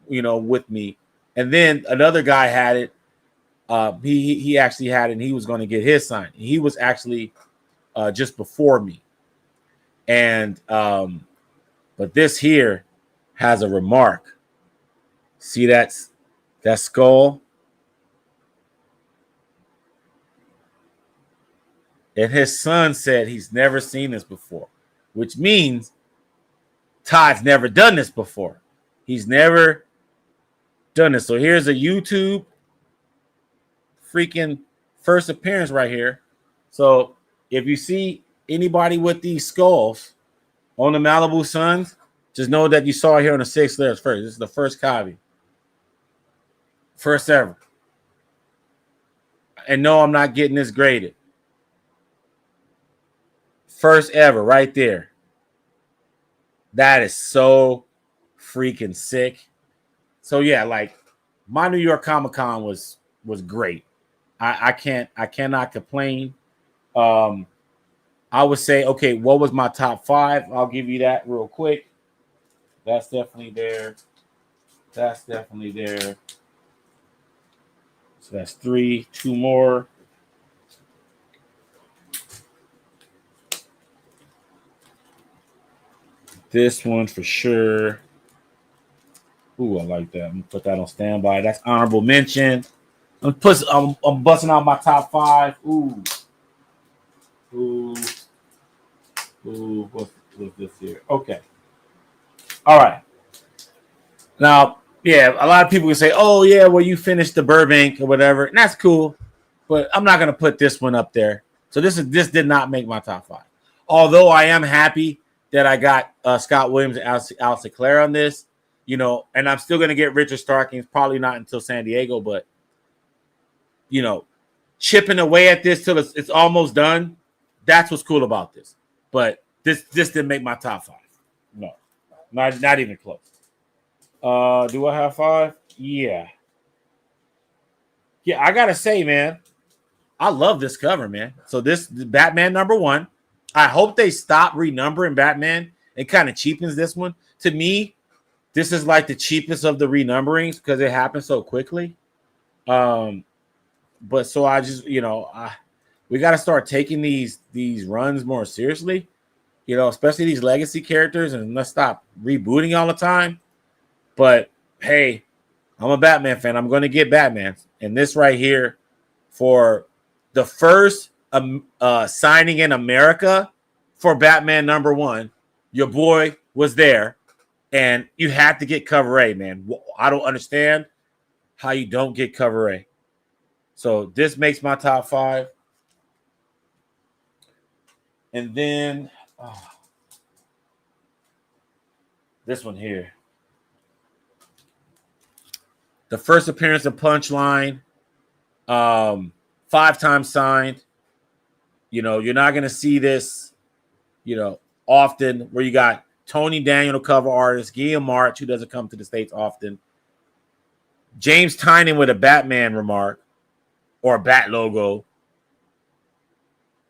you know, with me. And then another guy had it. He actually had it, and he was going to get his signed. He was actually just before me. And but this here has a remark. See that skull? And his son said he's never seen this before, which means Todd's never done this before. He's never done this. So here's a YouTube freaking first appearance right here. So if you see anybody with these skulls on the Malibu Suns, just know that you saw it here on the Sig Slayer first. This is the first copy. First ever. And no, I'm not getting this graded. First ever right there. That is so freaking sick. So yeah, like my New York Comic Con was great. I cannot complain. I would say, okay, what was my top 5? I'll give you that real quick. That's definitely there. That's definitely there. So that's 3, 2 more. This one for sure. Ooh, I like that. I'm gonna put that on standby. That's honorable mention. I'm busting out my top 5. Ooh. What's this here? Okay. All right. Now, yeah, a lot of people can say, "Oh, yeah, well, you finished the Burbank or whatever," and that's cool. But I'm not gonna put this one up there. So this did not make my top 5. Although I am happy that I got Scott Williams and Alex Leclerc on this, you know, and I'm still going to get Richard Starkings, probably not until San Diego, but, you know, chipping away at this till it's almost done. That's what's cool about this. But this didn't make my top 5. No, not even close. Do I have 5? Yeah. Yeah, I got to say, man, I love this cover, man. So this Batman #1. I hope they stop renumbering Batman. It kind of cheapens this one. To me, this is like the cheapest of the renumberings because it happens so quickly. But so I just, you know, we got to start taking these runs more seriously, you know, especially these legacy characters, and let's stop rebooting all the time. But hey, I'm a Batman fan. I'm going to get Batman. And this right here for the first signing in America for Batman #1, your boy was there, and you had to get cover A, man. I don't understand how you don't get cover A. So this makes my top 5. And then this one here. The first appearance of Punchline, 5 times signed. You know, you're not going to see this, you know, often where you got Tony Daniel, the cover artist, Guillaume March, who doesn't come to the States often, James Tynion with a Batman remark or a Bat logo,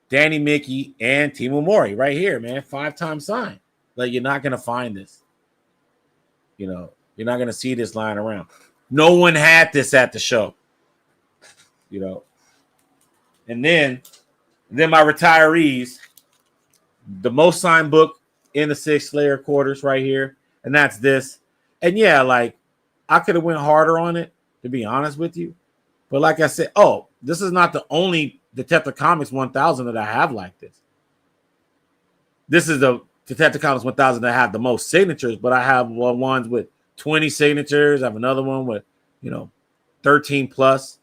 Danny Mickey, and Timo Mori right here, man. 5 times signed. Like, you're not going to find this. You know, you're not going to see this lying around. No one had this at the show. You know. And then my retirees, the most signed book in the Sig Slayer quarters right here, and that's this. And yeah, like I could have went harder on it, to be honest with you. But like I said, this is not the only Detective Comics 1000 that I have like this. This is the Detective Comics 1000 that have the most signatures, but I have ones with 20 signatures. I have another one with, 13 plus.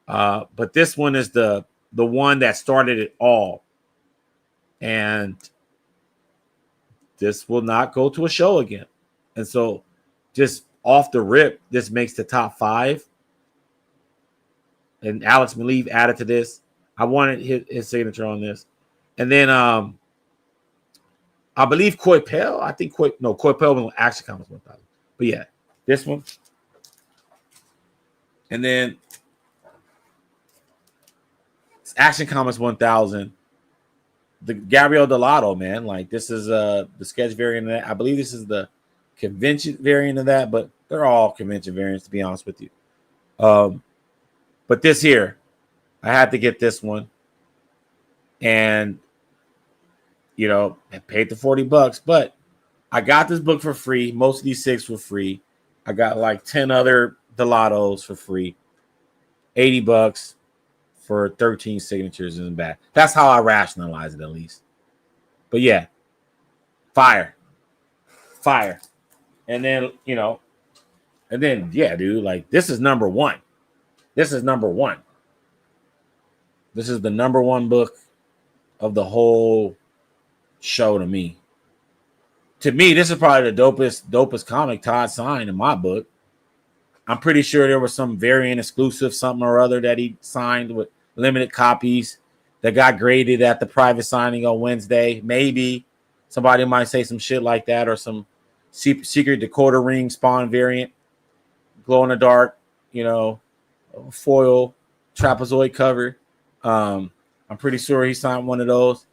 But this one is the one that started it all. And this will not go to a show again. And so just off the rip, this makes the top 5. And Alex Maleev added to this. I wanted his signature on this. And then I believe Coipel. I think Coipel was on Action Comics 1000. But yeah, this one. And then Action Comics 1000. The Gabriel Delato, man. Like, this is the sketch variant of that. I believe this is the convention variant of that, but they're all convention variants, to be honest with you. But this here, I had to get this one. And, you know, I paid the $40, but I got this book for free. Most of these 6 were free. I got like 10 other Delatos for free. $80 for 13 signatures isn't bad. That's how I rationalize it, at least. But yeah, fire. And then, you know, yeah, dude, like, this is number 1. This is the number 1 book of the whole show to me. To me, this is probably the dopest comic Todd signed in my book. I'm pretty sure there was some variant exclusive, something or other that he signed with limited copies that got graded at the private signing on Wednesday. Maybe somebody might say some shit like that, or some secret Dakota ring Spawn variant, glow in the dark, you know, foil trapezoid cover. I'm pretty sure he signed one of those.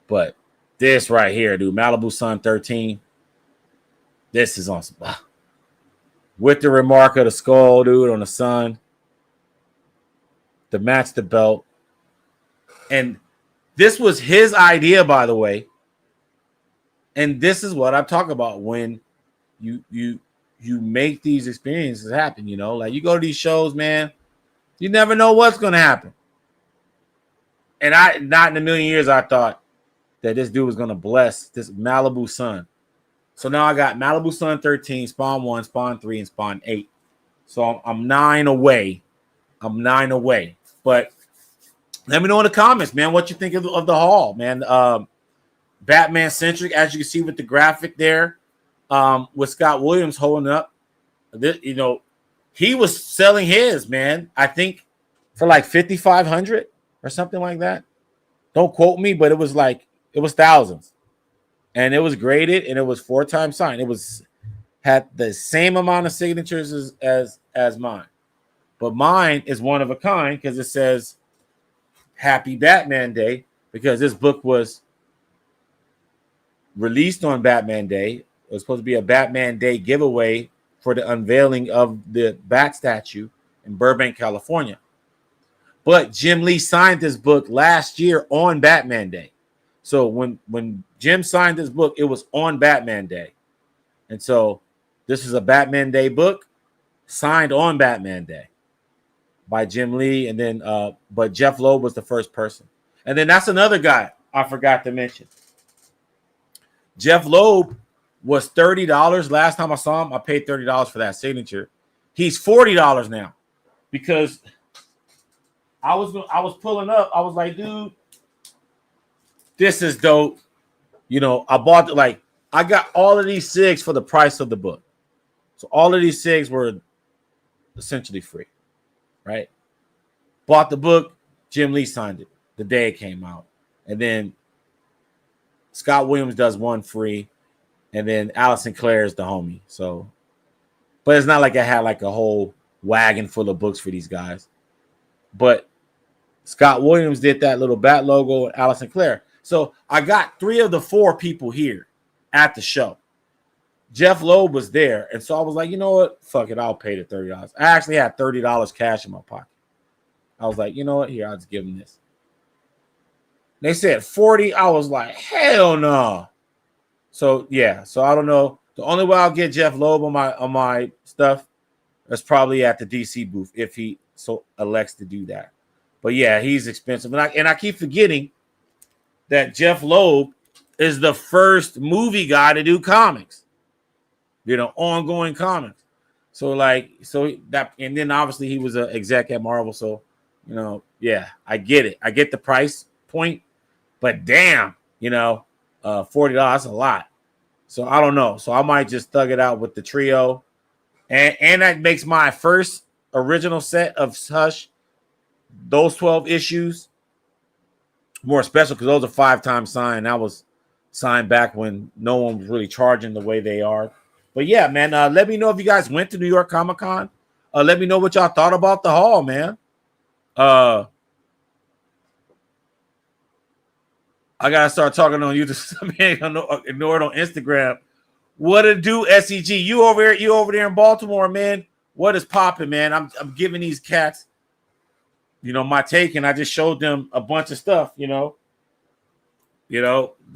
But this right here, dude, Malibu Sun 13. This is awesome. With the remark of the skull, dude, on the sun. To match the belt. And this was his idea, by the way. And this is what I'm talking about when you make these experiences happen, you know? Like, you go to these shows, man, you never know what's going to happen. And not in a million years I thought that this dude was going to bless this Malibu Sun. So now I got Malibu Sun 13, Spawn 1, Spawn 3, and Spawn 8. So I'm 9 away. But let me know in the comments, man, what you think of the haul, man. Batman centric, as you can see with the graphic there, with Scott Williams holding up. This, you know, he was selling his, man, I think for like $5,500 or something like that. Don't quote me, but it was thousands. And it was graded, and it was 4 times signed. It had the same amount of signatures as mine. But mine is one of a kind because it says Happy Batman Day, because this book was released on Batman Day. It was supposed to be a Batman Day giveaway for the unveiling of the Bat statue in Burbank, California. But Jim Lee signed this book last year on Batman Day. So when Jim signed this book, it was on Batman Day. And so this is a Batman Day book signed on Batman Day by Jim Lee. And then, but Jeff Loeb was the first person. And then that's another guy I forgot to mention. Jeff Loeb was $30 last time I saw him. I paid $30 for that signature. He's $40 now because I was pulling up. I was like, dude, this is dope. You know, I got all of these SIGs for the price of the book. So all of these SIGs were essentially free, right? Bought the book. Jim Lee signed it the day it came out. And then Scott Williams does one free. And then Allison Clare is the homie. So, but it's not like I had like a whole wagon full of books for these guys. But Scott Williams did that little bat logo and Allison Clare. So I got 3 of the 4 people here at the show. Jeff Loeb was there. And so I was like, you know what? Fuck it. I'll pay the $30. I actually had $30 cash in my pocket. I was like, you know what? Here, I'll just give them this. They said 40. I was like, hell no. So yeah. So I don't know. The only way I'll get Jeff Loeb on my stuff is probably at the DC booth if he so elects to do that. But yeah, he's expensive. And I keep forgetting that Jeff Loeb is the first movie guy to do comics, you know, ongoing comics. So that, and then obviously he was an exec at Marvel. So, you know, yeah, I get it. I get the price point, but damn, you know, $40, that's a lot. So I don't know. So I might just thug it out with the trio And that makes my first original set of Hush, those 12 issues, more special because those are 5-time signed. That was signed back when no one was really charging the way they are. But yeah, man, let me know if you guys went to New York Comic Con. Let me know what y'all thought about the haul, man. I gotta start talking on YouTube. Ignore it on Instagram. What it do, SEG? You over there in Baltimore, man. What is popping, man? I'm giving these cats, my take, and I just showed them a bunch of stuff, this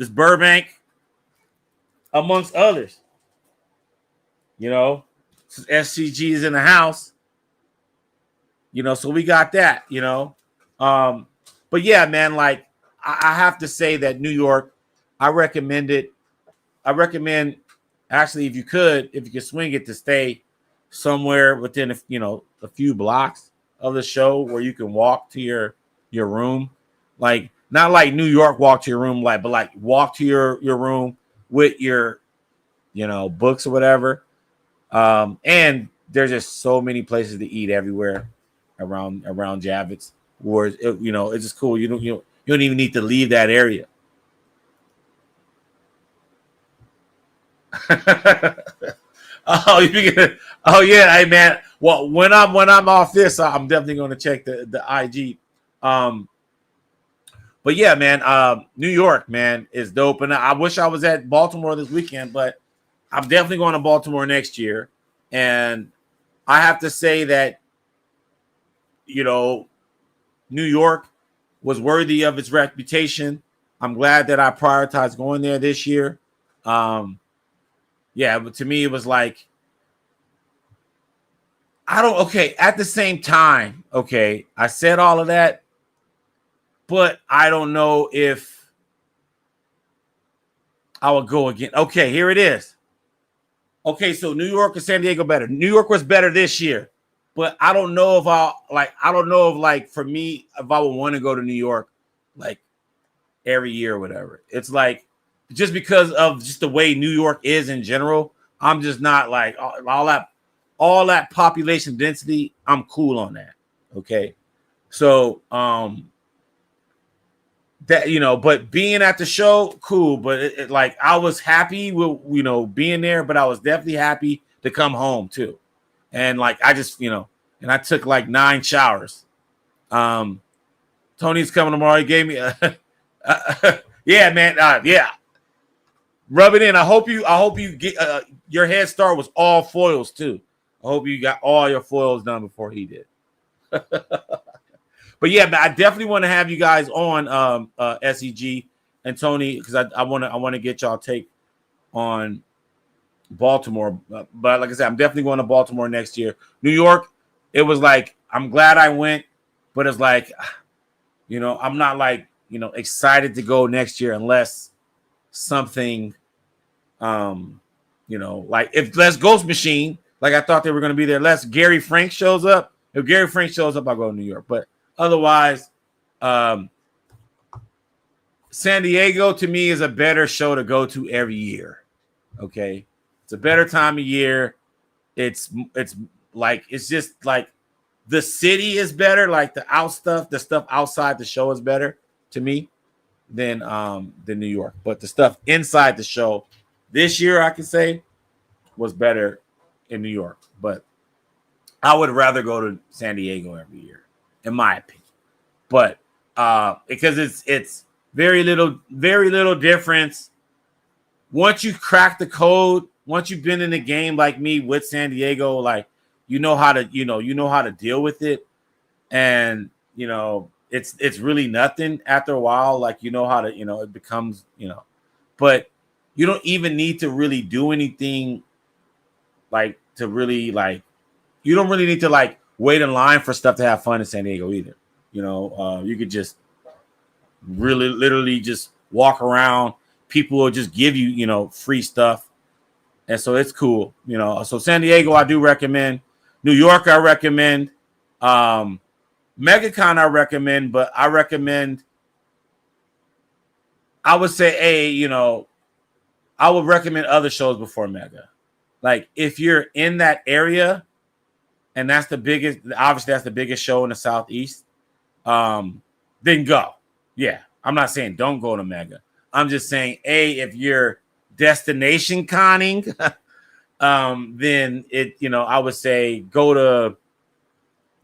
Burbank, amongst others. SCG is in the house, so we got that, but yeah, man, like I have to say that New York, I recommend it. I recommend actually, if you could swing it, to stay somewhere within a few blocks of the show where you can walk to your room, like not like New York walk to your room, but like walk to your room with your books or whatever. And there's just so many places to eat everywhere around Javits, where it's just cool. You don't even need to leave that area. Oh yeah, hey man. Well, when I'm off this, I'm definitely going to check the IG. But yeah, man, New York, man, is dope, and I wish I was at Baltimore this weekend, but I'm definitely going to Baltimore next year. And I have to say that, New York was worthy of its reputation. I'm glad that I prioritized going there this year. Yeah, but to me, it was like, at the same time, I said all of that, but I don't know if I would go again. Okay, here it is. Okay, so New York or San Diego better? New York was better this year, but I don't know if for me, if I would want to go to New York like every year or whatever. It's like, just because of just the way New York is in general, I'm just not like all that population density. I'm cool on that. Okay. So, that, but being at the show, cool. But it like, I was happy with, being there, but I was definitely happy to come home too. And like, I just, and I took like 9 showers. Tony's coming tomorrow. He gave me yeah, man. Yeah. Rub it in. I hope you get your head start was all foils too. I hope you got all your foils done before he did. But yeah, I definitely want to have you guys on SEG and Tony, because I want to get y'all take on Baltimore. But like I said, I'm definitely going to Baltimore next year. New York, it was like, I'm glad I went, but it's like, I'm not like, excited to go next year unless something, like if Les Ghost Machine, like I thought they were going to be there, less Gary Frank shows up. If Gary Frank shows up, I'll go to New York. But otherwise, San Diego to me is a better show to go to every year. Okay, it's a better time of year. It's just like the city is better. Like the stuff outside the show is better to me than New York. But the stuff inside the show this year, I can say, was better in New York. But I would rather go to San Diego every year, in my opinion. But because it's very little difference. Once you crack the code, once you've been in the game like me with San Diego, like you know how to deal with it, and it's really nothing after a while. Like how to it becomes but you don't even need to really do anything like to really like. You don't really need to like wait in line for stuff to have fun in San Diego either. You could just really literally just walk around. People will just give you, free stuff. And so it's cool, So San Diego, I do recommend. New York, I recommend. MegaCon, I recommend, but I would say, I would recommend other shows before Mega. Like if you're in that area, and that's the biggest, obviously that's the biggest show in the Southeast, then go. Yeah, I'm not saying don't go to Mega. I'm just saying, if you're destination conning, then I would say go to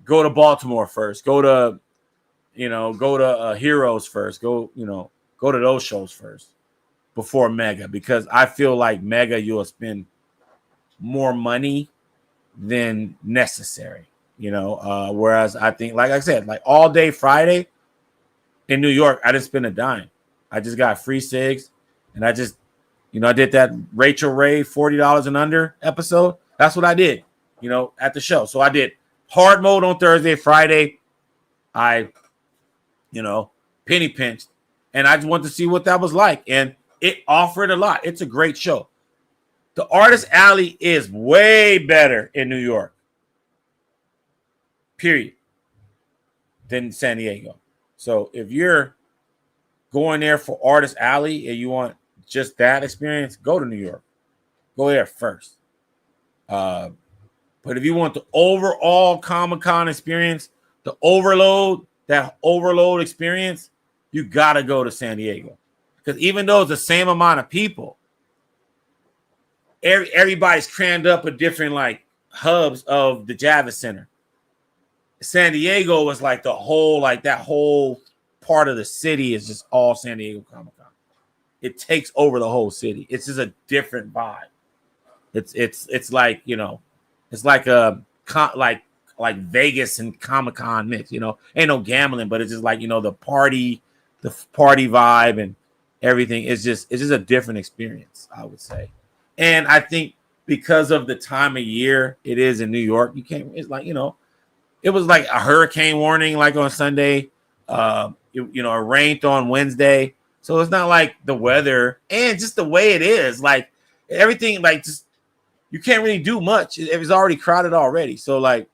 Baltimore first. Go to Heroes first. Go to those shows first before Mega, because I feel like Mega you'll spend more money than necessary. Whereas I think, like I said, like all day Friday in New York, I didn't spend a dime. I just got free cigs, and I just, I did that Rachel Ray $40 and under episode. That's what I did, at the show. So I did hard mode on Thursday, Friday. I, penny pinched, and I just wanted to see what that was like, and it offered a lot. It's a great show. The Artist Alley is way better in New York, period, than San Diego. So if you're going there for Artist Alley and you want just that experience, go to New York. Go there first. But if you want the overall Comic-Con experience, that overload experience, you got to go to San Diego. Because even though it's the same amount of people, everybody's crammed up at different like hubs of the Javits Center. San Diego was like that whole part of the city is just all San Diego Comic-Con. It takes over the whole city. It's just a different vibe. It's like, it's like a like Vegas and Comic-Con mix, ain't no gambling, but it's just like, the party vibe and everything. It's just a different experience, I would say. And I think because of the time of year it is in New York, it's like, it was like a hurricane warning, like on Sunday, it rained on Wednesday. So it's not like the weather and just the way it is, like everything, like just, you can't really do much. It was already crowded already. So like,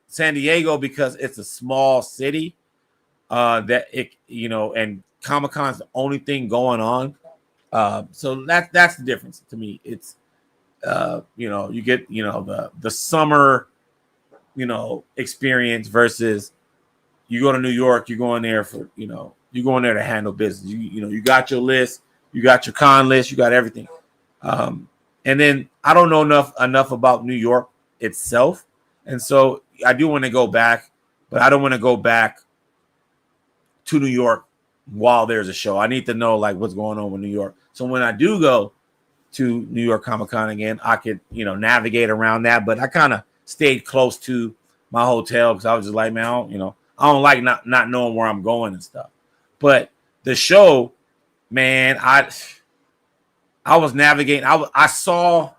San Diego, because it's a small city, that it, and Comic-Con's the only thing going on. So that's the difference to me. It's, you get, the summer, experience versus you go to New York, you're going there for, you're going there to handle business. You got your list, you got your con list, you got everything. And then I don't know enough about New York itself. And so I do want to go back, but I don't want to go back to New York while there's a show. I need to know like what's going on with New York. So when I do go to New York Comic-Con again, I could, navigate around that. But I kind of stayed close to my hotel because I was just like, man, I don't like not knowing where I'm going and stuff. But the show, man, I was navigating. I saw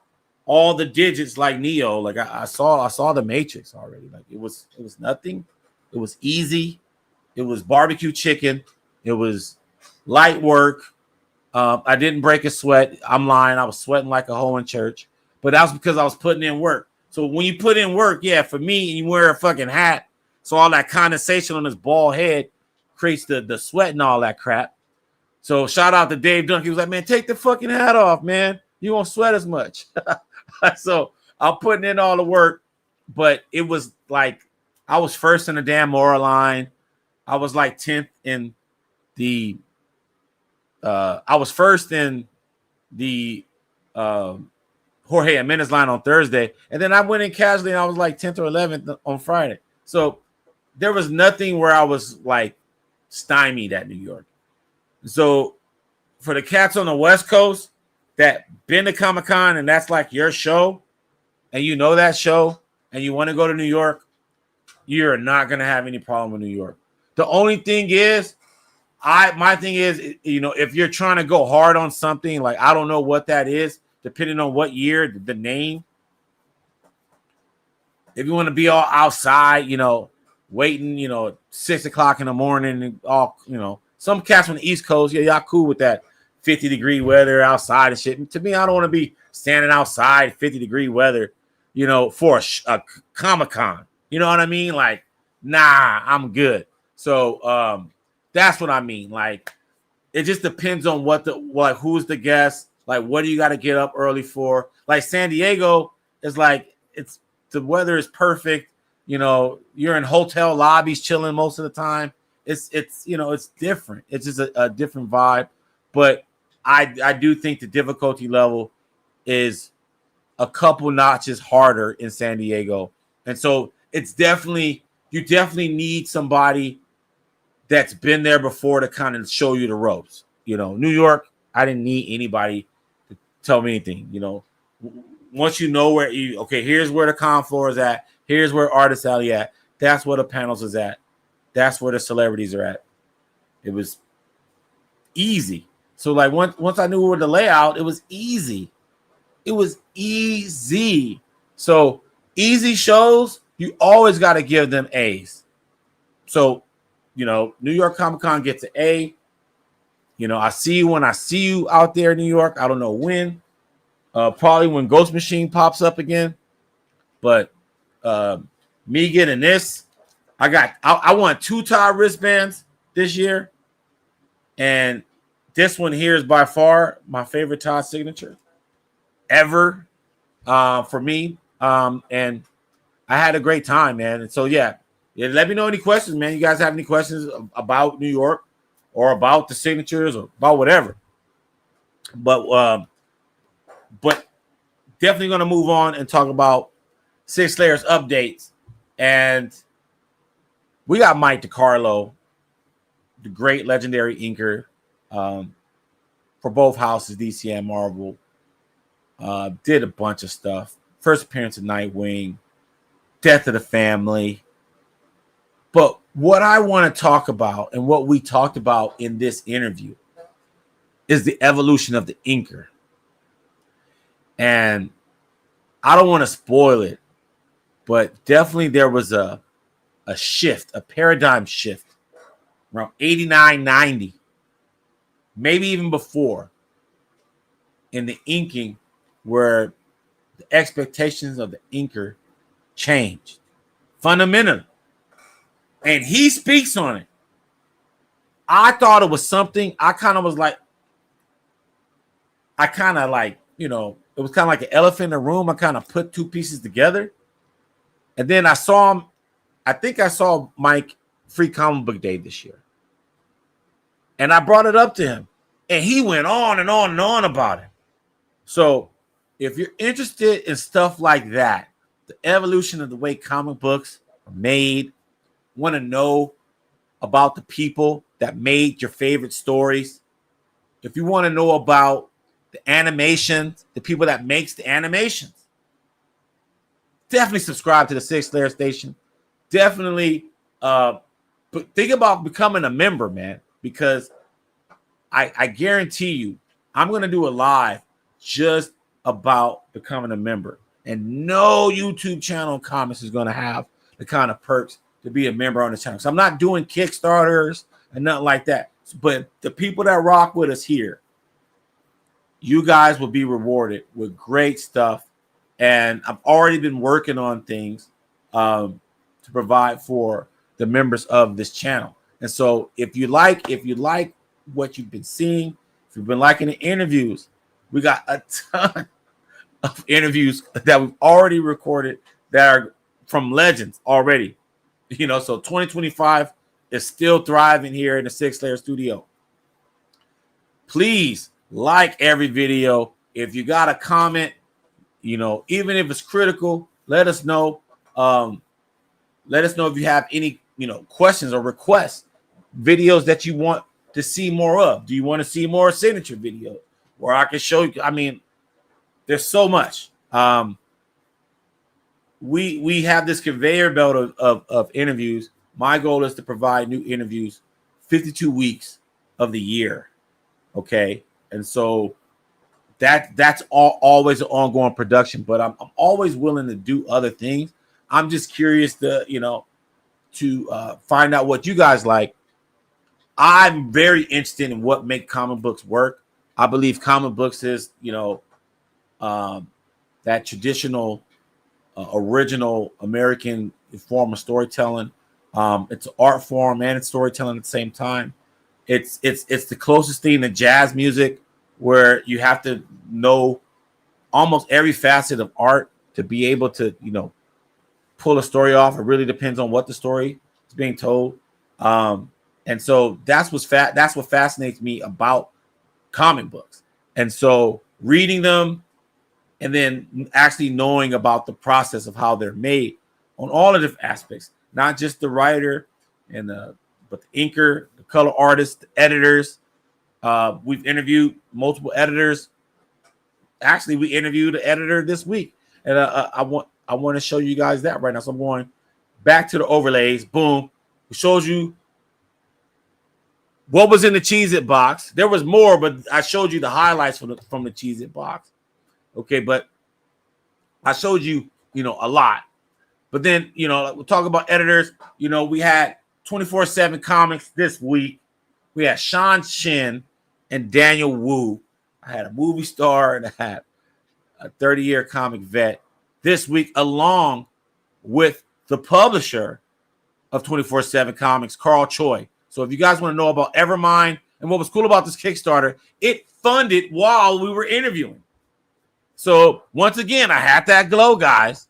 all the digits like Neo. Like I saw the Matrix already. Like it was nothing. It was easy. It was barbecue chicken. It was light work. I didn't break a sweat. I'm lying. I was sweating like a hoe in church. But that was because I was putting in work. So when you put in work, yeah, for me, you wear a fucking hat. So all that condensation on his bald head creates the sweat and all that crap. So shout out to Dave Duncan. He was like, man, take the fucking hat off, man. You won't sweat as much. So I'm putting in all the work. But it was like I was first in the damn Mora line. I was like 10th in the I was first in the Jorge Jimenez line on Thursday. And then I went in casually and I was like 10th or 11th on Friday. So there was nothing where I was like stymied at New York. So for the cats on the West Coast that been to Comic-Con and that's like your show and you know that show and you want to go to New York, you're not going to have any problem with New York. The only thing is, my thing is, if you're trying to go hard on something, like I don't know what that is, depending on what year, the name. If you want to be all outside, waiting, 6 o'clock in the morning, and all, some cats on the East Coast, yeah, y'all cool with that 50-degree weather outside and shit. To me, I don't want to be standing outside 50-degree weather, for a Comic-Con. You know what I mean? Like, nah, I'm good. So, that's what I mean. Like, it just depends on who's the guest, Like, what do you got to get up early for? Like San Diego is like, it's the weather is perfect. You know, you're in hotel lobbies chilling most of the time. It's it's different. It's just a different vibe. But I do think the difficulty level is a couple notches harder in San Diego. And so it's definitely, you definitely need somebody that's been there before to kind of show you the ropes. You know, New York, I didn't need anybody to tell me anything. You know, once you know where here's where the con floor is at, here's where Artist Alley at, that's where the panels is at, that's where the celebrities are at. It was easy. So like once I knew where the layout, it was easy. It was easy. So easy shows, you always got to give them A's. So, you know, New York Comic Con gets an A. You know, I see you when I see you out there in New York. I don't know when. Probably when Ghost Machine pops up again. But me getting this, I want 2 Todd wristbands this year. And this one here is by far my favorite Todd signature ever for me. And I had a great time, man. And so, yeah, let me know any questions, man. You guys have any questions about New York or about the signatures or about whatever. But definitely going to move on and talk about Sig Slayer's updates. And we got Mike DeCarlo, the great legendary inker for both houses, DC and Marvel. Did a bunch of stuff. First appearance of Nightwing, Death of the Family. But what I want to talk about and what we talked about in this interview is the evolution of the inker. And I don't want to spoil it, but definitely there was a shift, a paradigm shift around 89, 90, maybe even before, in the inking, where the expectations of the inker changed fundamentally. And he speaks on it. I thought it was something, I kind of like, you know, it was kind of like an elephant in the room. I kind of put 2 pieces together. And then I saw him, I think I saw Mike Free Comic Book Day this year. And I brought it up to him. And he went on and on and on about it. So if you're interested in stuff like that, the evolution of the way comic books are made, want to know about the people that made your favorite stories, if you want to know about the animations, the people that makes the animations, definitely subscribe to the Sig Slayer station. Definitely think about becoming a member, man, because I guarantee you I'm going to do a live just about becoming a member. And no YouTube channel in comics is going to have the kind of perks to be a member on the channel. So I'm not doing Kickstarters and nothing like that. But the people that rock with us here, you guys will be rewarded with great stuff. And I've already been working on things to provide for the members of this channel. And so if you like what you've been seeing, if you've been liking the interviews, we got a ton of interviews that we've already recorded that are from legends already. You know, so 2025 is still thriving here in the Sig Slayer studio. Please like every video. If you got a comment, you know, even if it's critical, let us know. Let us know if you have any, you know, questions or requests, videos that you want to see more of. Do you want to see more signature videos where I can show you? I mean, there's so much. We have this conveyor belt of interviews. My goal is to provide new interviews 52 weeks of the year. Okay. And so that's always an ongoing production, but I'm always willing to do other things. I'm just curious to find out what you guys like. I'm very interested in what make comic books work. I believe comic books is, you know, that traditional, original American form of storytelling. It's an art form and it's storytelling at the same time. It's the closest thing to jazz music where you have to know almost every facet of art to be able to, pull a story off. It really depends on what the story is being told. And so that's what fascinates me about comic books. And so reading them and then actually knowing about the process of how they're made on all the different aspects, not just the writer but the inker, the color artist, the editors. We've interviewed multiple editors. Actually, we interviewed an editor this week, and I want to show you guys that right now. So I'm going back to the overlays. Boom, it shows you what was in the Cheez-It box. There was more, but I showed you the highlights from the Cheez-It box. Okay, but I showed you, a lot. But then, we'll talk about editors. We had 24/7 Comics this week. We had Sean Shin and Daniel Wu. I had a movie star and I had a 30-year comic vet this week, along with the publisher of 24/7 Comics, Carl Choi. So if you guys want to know about Evermind and what was cool about this Kickstarter, it funded while we were interviewing. So once again, I had that glow, guys.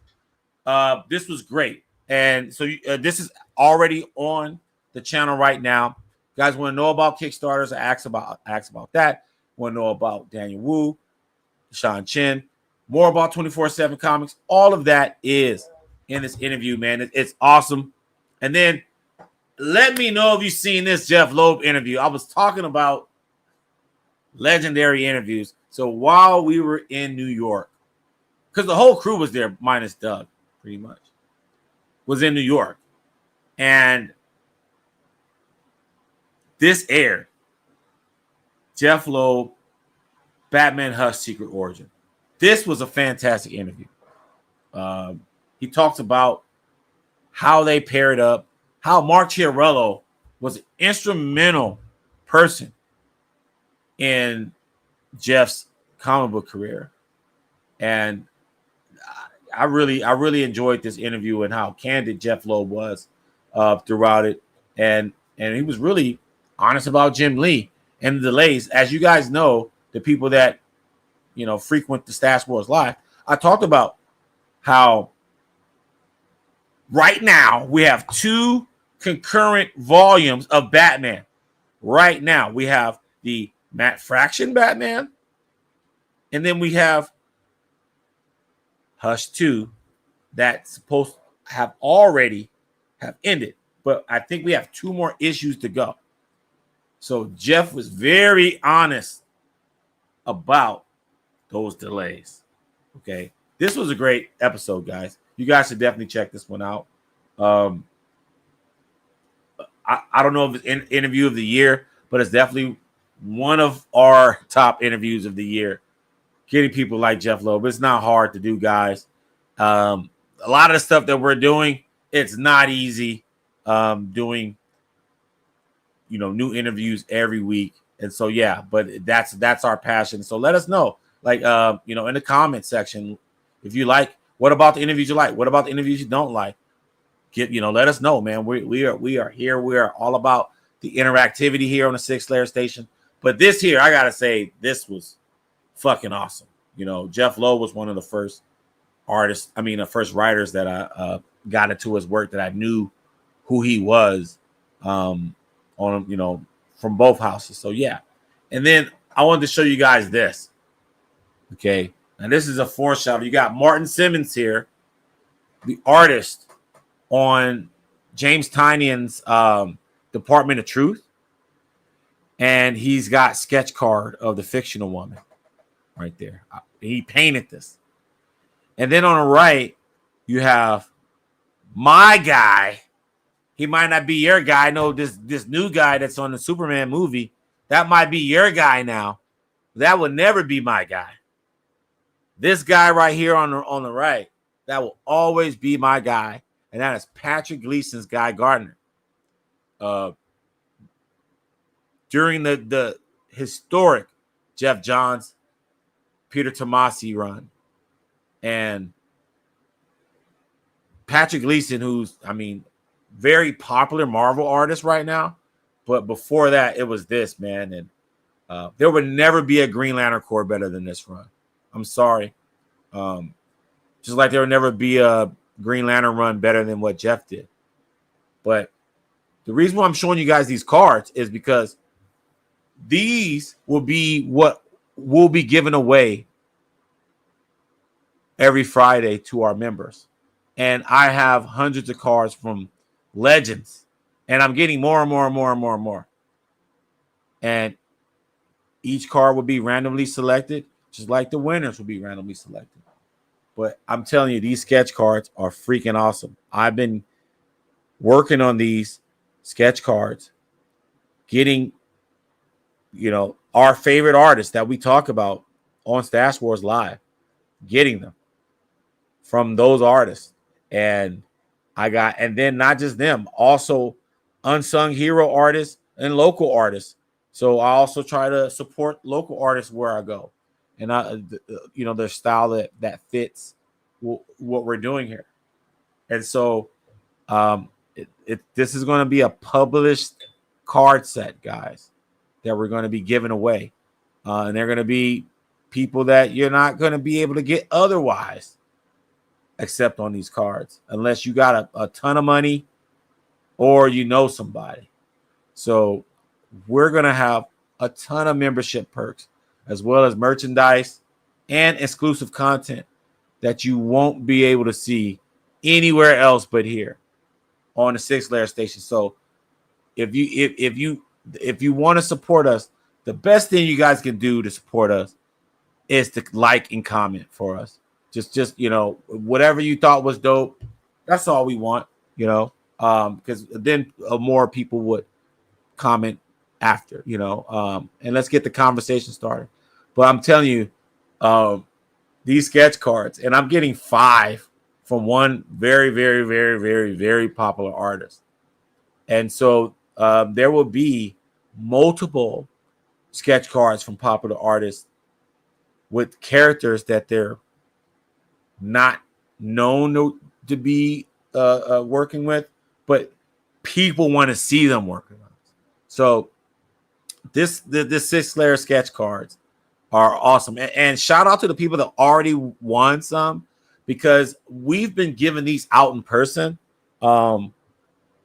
This was great. And so this is already on the channel right now. You guys want to know about Kickstarters? I asked about that. Want to know about Daniel Wu, Sean Chin, more about 24/7 Comics. All of that is in this interview, man. It's awesome. And then let me know if you've seen this Jeff Loeb interview. I was talking about legendary interviews. So while we were in New York, because the whole crew was there, minus Doug, pretty much, was in New York. And this aired. Jeff Loeb, Batman Hush Secret Origin. This was a fantastic interview. He talks about how they paired up, how Mark Chiarello was an instrumental person in Jeff's comic book career. And I really enjoyed this interview and how candid Jeff Loeb was throughout it. And he was really honest about Jim Lee and the delays. As you guys know, the people that frequent the Stash Wars Live, I talked about how right now we have 2 concurrent volumes of Batman. Right now we have the Matt Fraction Batman, and then we have Hush 2 that's supposed to have already ended, but I think we have 2 more issues to go. So Jeff was very honest about those delays. Okay, this was a great episode, guys. You guys should definitely check this one out. I don't know if it's interview of the year, but it's definitely one of our top interviews of the year. Getting people like Jeff Loeb, it's not hard to do, guys. A lot of the stuff that we're doing, it's not easy. Doing new interviews every week. And so, yeah, but that's our passion. So let us know, like, in the comment section, if you like, what about the interviews you like? What about the interviews you don't like? Let us know, man. We are here. We are all about the interactivity here on the Sig Slayer station. But this here, I got to say, this was fucking awesome. Jeff Loeb was one of the first first writers that I got into his work that I knew who he was. From both houses. So yeah. And then I wanted to show you guys this. Okay. And this is a foreshadow. You got Martin Simmons here, the artist on James Tynion's Department of Truth. And he's got sketch card of the fictional woman right there. He painted this. And then on the right, you have my guy. He might not be your guy. I know this new guy that's on the Superman movie. That might be your guy now. That will never be my guy. This guy right here on the right, that will always be my guy. And that is Patrick Gleason's Guy Gardner. During the historic Jeff Johns, Peter Tomasi run. And Patrick Gleason, who's, very popular Marvel artist right now. But before that, it was this, man. And There would never be a Green Lantern Corps better than this run. I'm sorry. Just like there would never be a Green Lantern run better than what Jeff did. But the reason why I'm showing you guys these cards is because these will be what will be given away every Friday to our members. And I have hundreds of cards from Legends. And I'm getting more and more and more and more and more. And each card will be randomly selected, just like the winners will be randomly selected. But I'm telling you, these sketch cards are freaking awesome. I've been working on these sketch cards, getting, our favorite artists that we talk about on Stash Wars Live, getting them from those artists. And then not just them, also unsung hero artists and local artists. So I also try to support local artists where I go, and their style that fits what we're doing here. And so this is going to be a published card set, guys, that we're going to be giving away, and they're going to be people that you're not going to be able to get otherwise, except on these cards, unless you got a ton of money or somebody. So we're going to have a ton of membership perks, as well as merchandise and exclusive content that you won't be able to see anywhere else but here on the Sig Slayer station. So if you want to support us, the best thing you guys can do to support us is to like and comment for us. Just whatever you thought was dope, that's all we want, because then more people would comment after, and let's get the conversation started. But I'm telling you, these sketch cards, and I'm getting 5 from one very, very, very, very, very popular artist. And so there will be multiple sketch cards from popular artists with characters that they're not known to be working with, but people want to see them working on. So the Sig Slayer sketch cards are awesome. And shout out to the people that already won some, because we've been giving these out in person in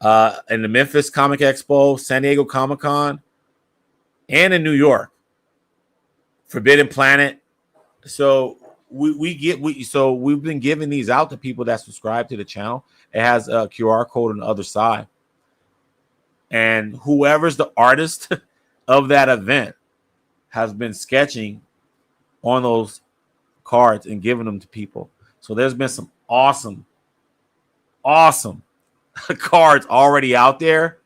the Memphis Comic Expo, San Diego Comic-Con, and in New York, Forbidden Planet. So we've been giving these out to people that subscribe to the channel. It has a QR code on the other side. And whoever's the artist of that event has been sketching on those cards and giving them to people. So there's been some awesome cards already out there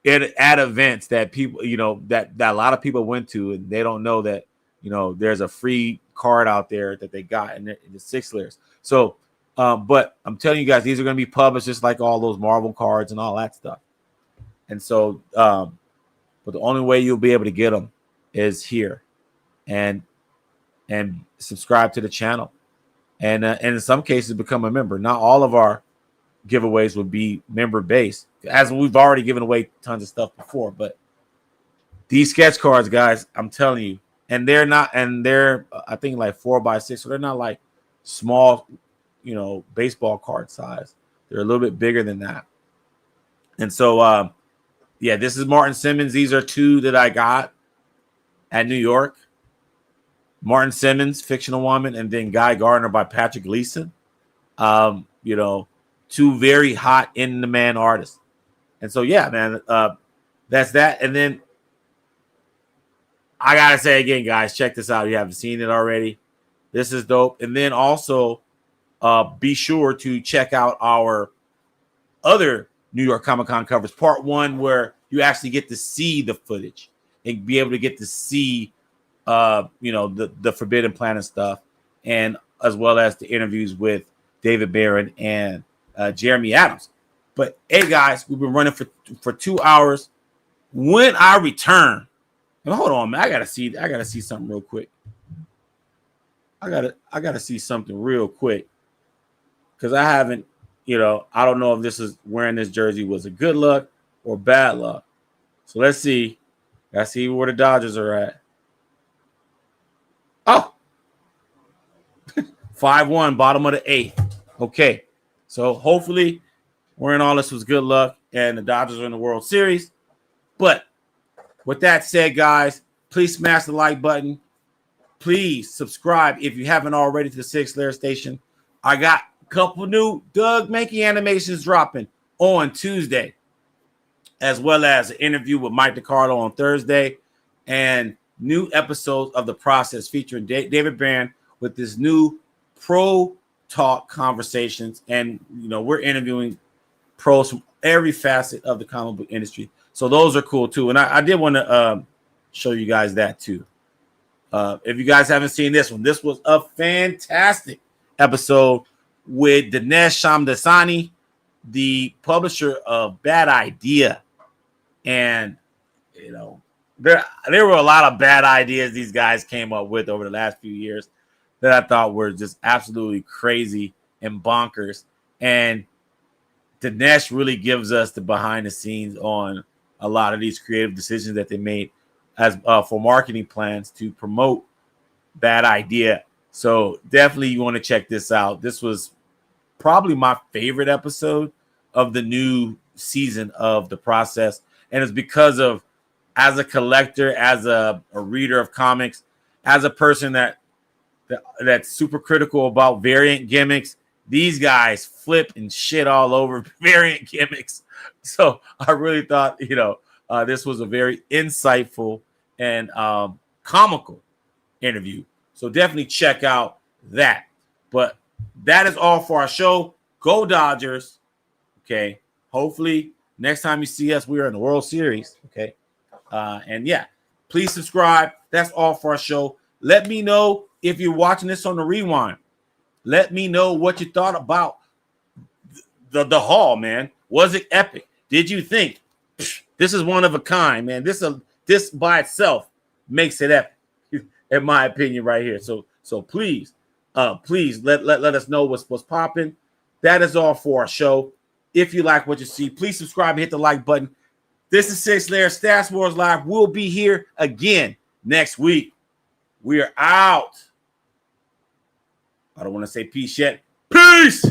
at events that people, that a lot of people went to, and they don't know that, there's a free card out there that they got in the Sig Slayers. So, but I'm telling you guys, these are going to be published just like all those Marvel cards and all that stuff. And so, but the only way you'll be able to get them is here, and subscribe to the channel, and in some cases become a member. Not all of our giveaways will be member based, as we've already given away tons of stuff before. But these sketch cards, guys, I'm telling you, and they're I think like 4x6, so they're not like small, baseball card size. They're a little bit bigger than that. And so, yeah, this is Martin Simmons. These are 2 that I got at New York. Martin Simmons, Fictional Woman, and then Guy Gardner by Patrick Gleason. 2 very hot in-demand artists. And so, yeah, man, that's that. And then I got to say again, guys, check this out. If you haven't seen it already, this is dope. And then also be sure to check out our other New York Comic-Con covers, part 1, where you actually get to see the footage and be able to get to see, the Forbidden Planet stuff, and as well as the interviews with David Barron and Jeremy Adams. But hey, guys, we've been running for 2 hours. When I return, and hold on, man, I gotta see something real quick. I gotta see something real quick, because I haven't. I don't know if this is wearing this jersey was a good luck or bad luck. So let's see. Let's see where the Dodgers are at. Oh, 5-1, bottom of the 8th. Okay, so hopefully we're in all this was good luck and the Dodgers are in the World Series. But with that said, guys, please smash the like button. Please subscribe if you haven't already to the Sig Slayer station. I got a couple new Doug Mahnke animations dropping on Tuesday, as well as an interview with Mike DeCarlo on Thursday, and new episodes of The Process featuring David Brand with this new pro talk conversations. And, you know, we're interviewing pros from every facet of the comic book industry. So those are cool too. And I did want to show you guys that too. If you guys haven't seen this one, this was a fantastic episode with Dinesh Shamdasani, the publisher of Bad Idea. And, you know, there were a lot of bad ideas these guys came up with over the last few years that I thought were just absolutely crazy and bonkers. And Dinesh really gives us the behind the scenes on a lot of these creative decisions that they made as for marketing plans to promote Bad Idea. So definitely you want to check this out. This was probably my favorite episode of the new season of The Process. And it's because of, as a collector, as a reader of comics, as a person that's super critical about variant gimmicks, these guys flip and shit all over variant gimmicks. So I really thought, you know, this was a very insightful and comical interview. So definitely check out that. But that is all for our show. Go Dodgers. Okay. Hopefully next time you see us, we are in the World Series. Okay. And yeah, please subscribe. That's all for our show. Let me know if you're watching this on the rewind. Let me know what you thought about the haul, man. Was it epic? Did you think this is one of a kind, man? This by itself makes it epic, in my opinion, right here. So please let us know what's popping. That is all for our show. If you like what you see, please subscribe and hit the like button. This is Sig Slayer, Stats Wars Live. We'll be here again next week. We are out. I don't want to say peace yet. Peace!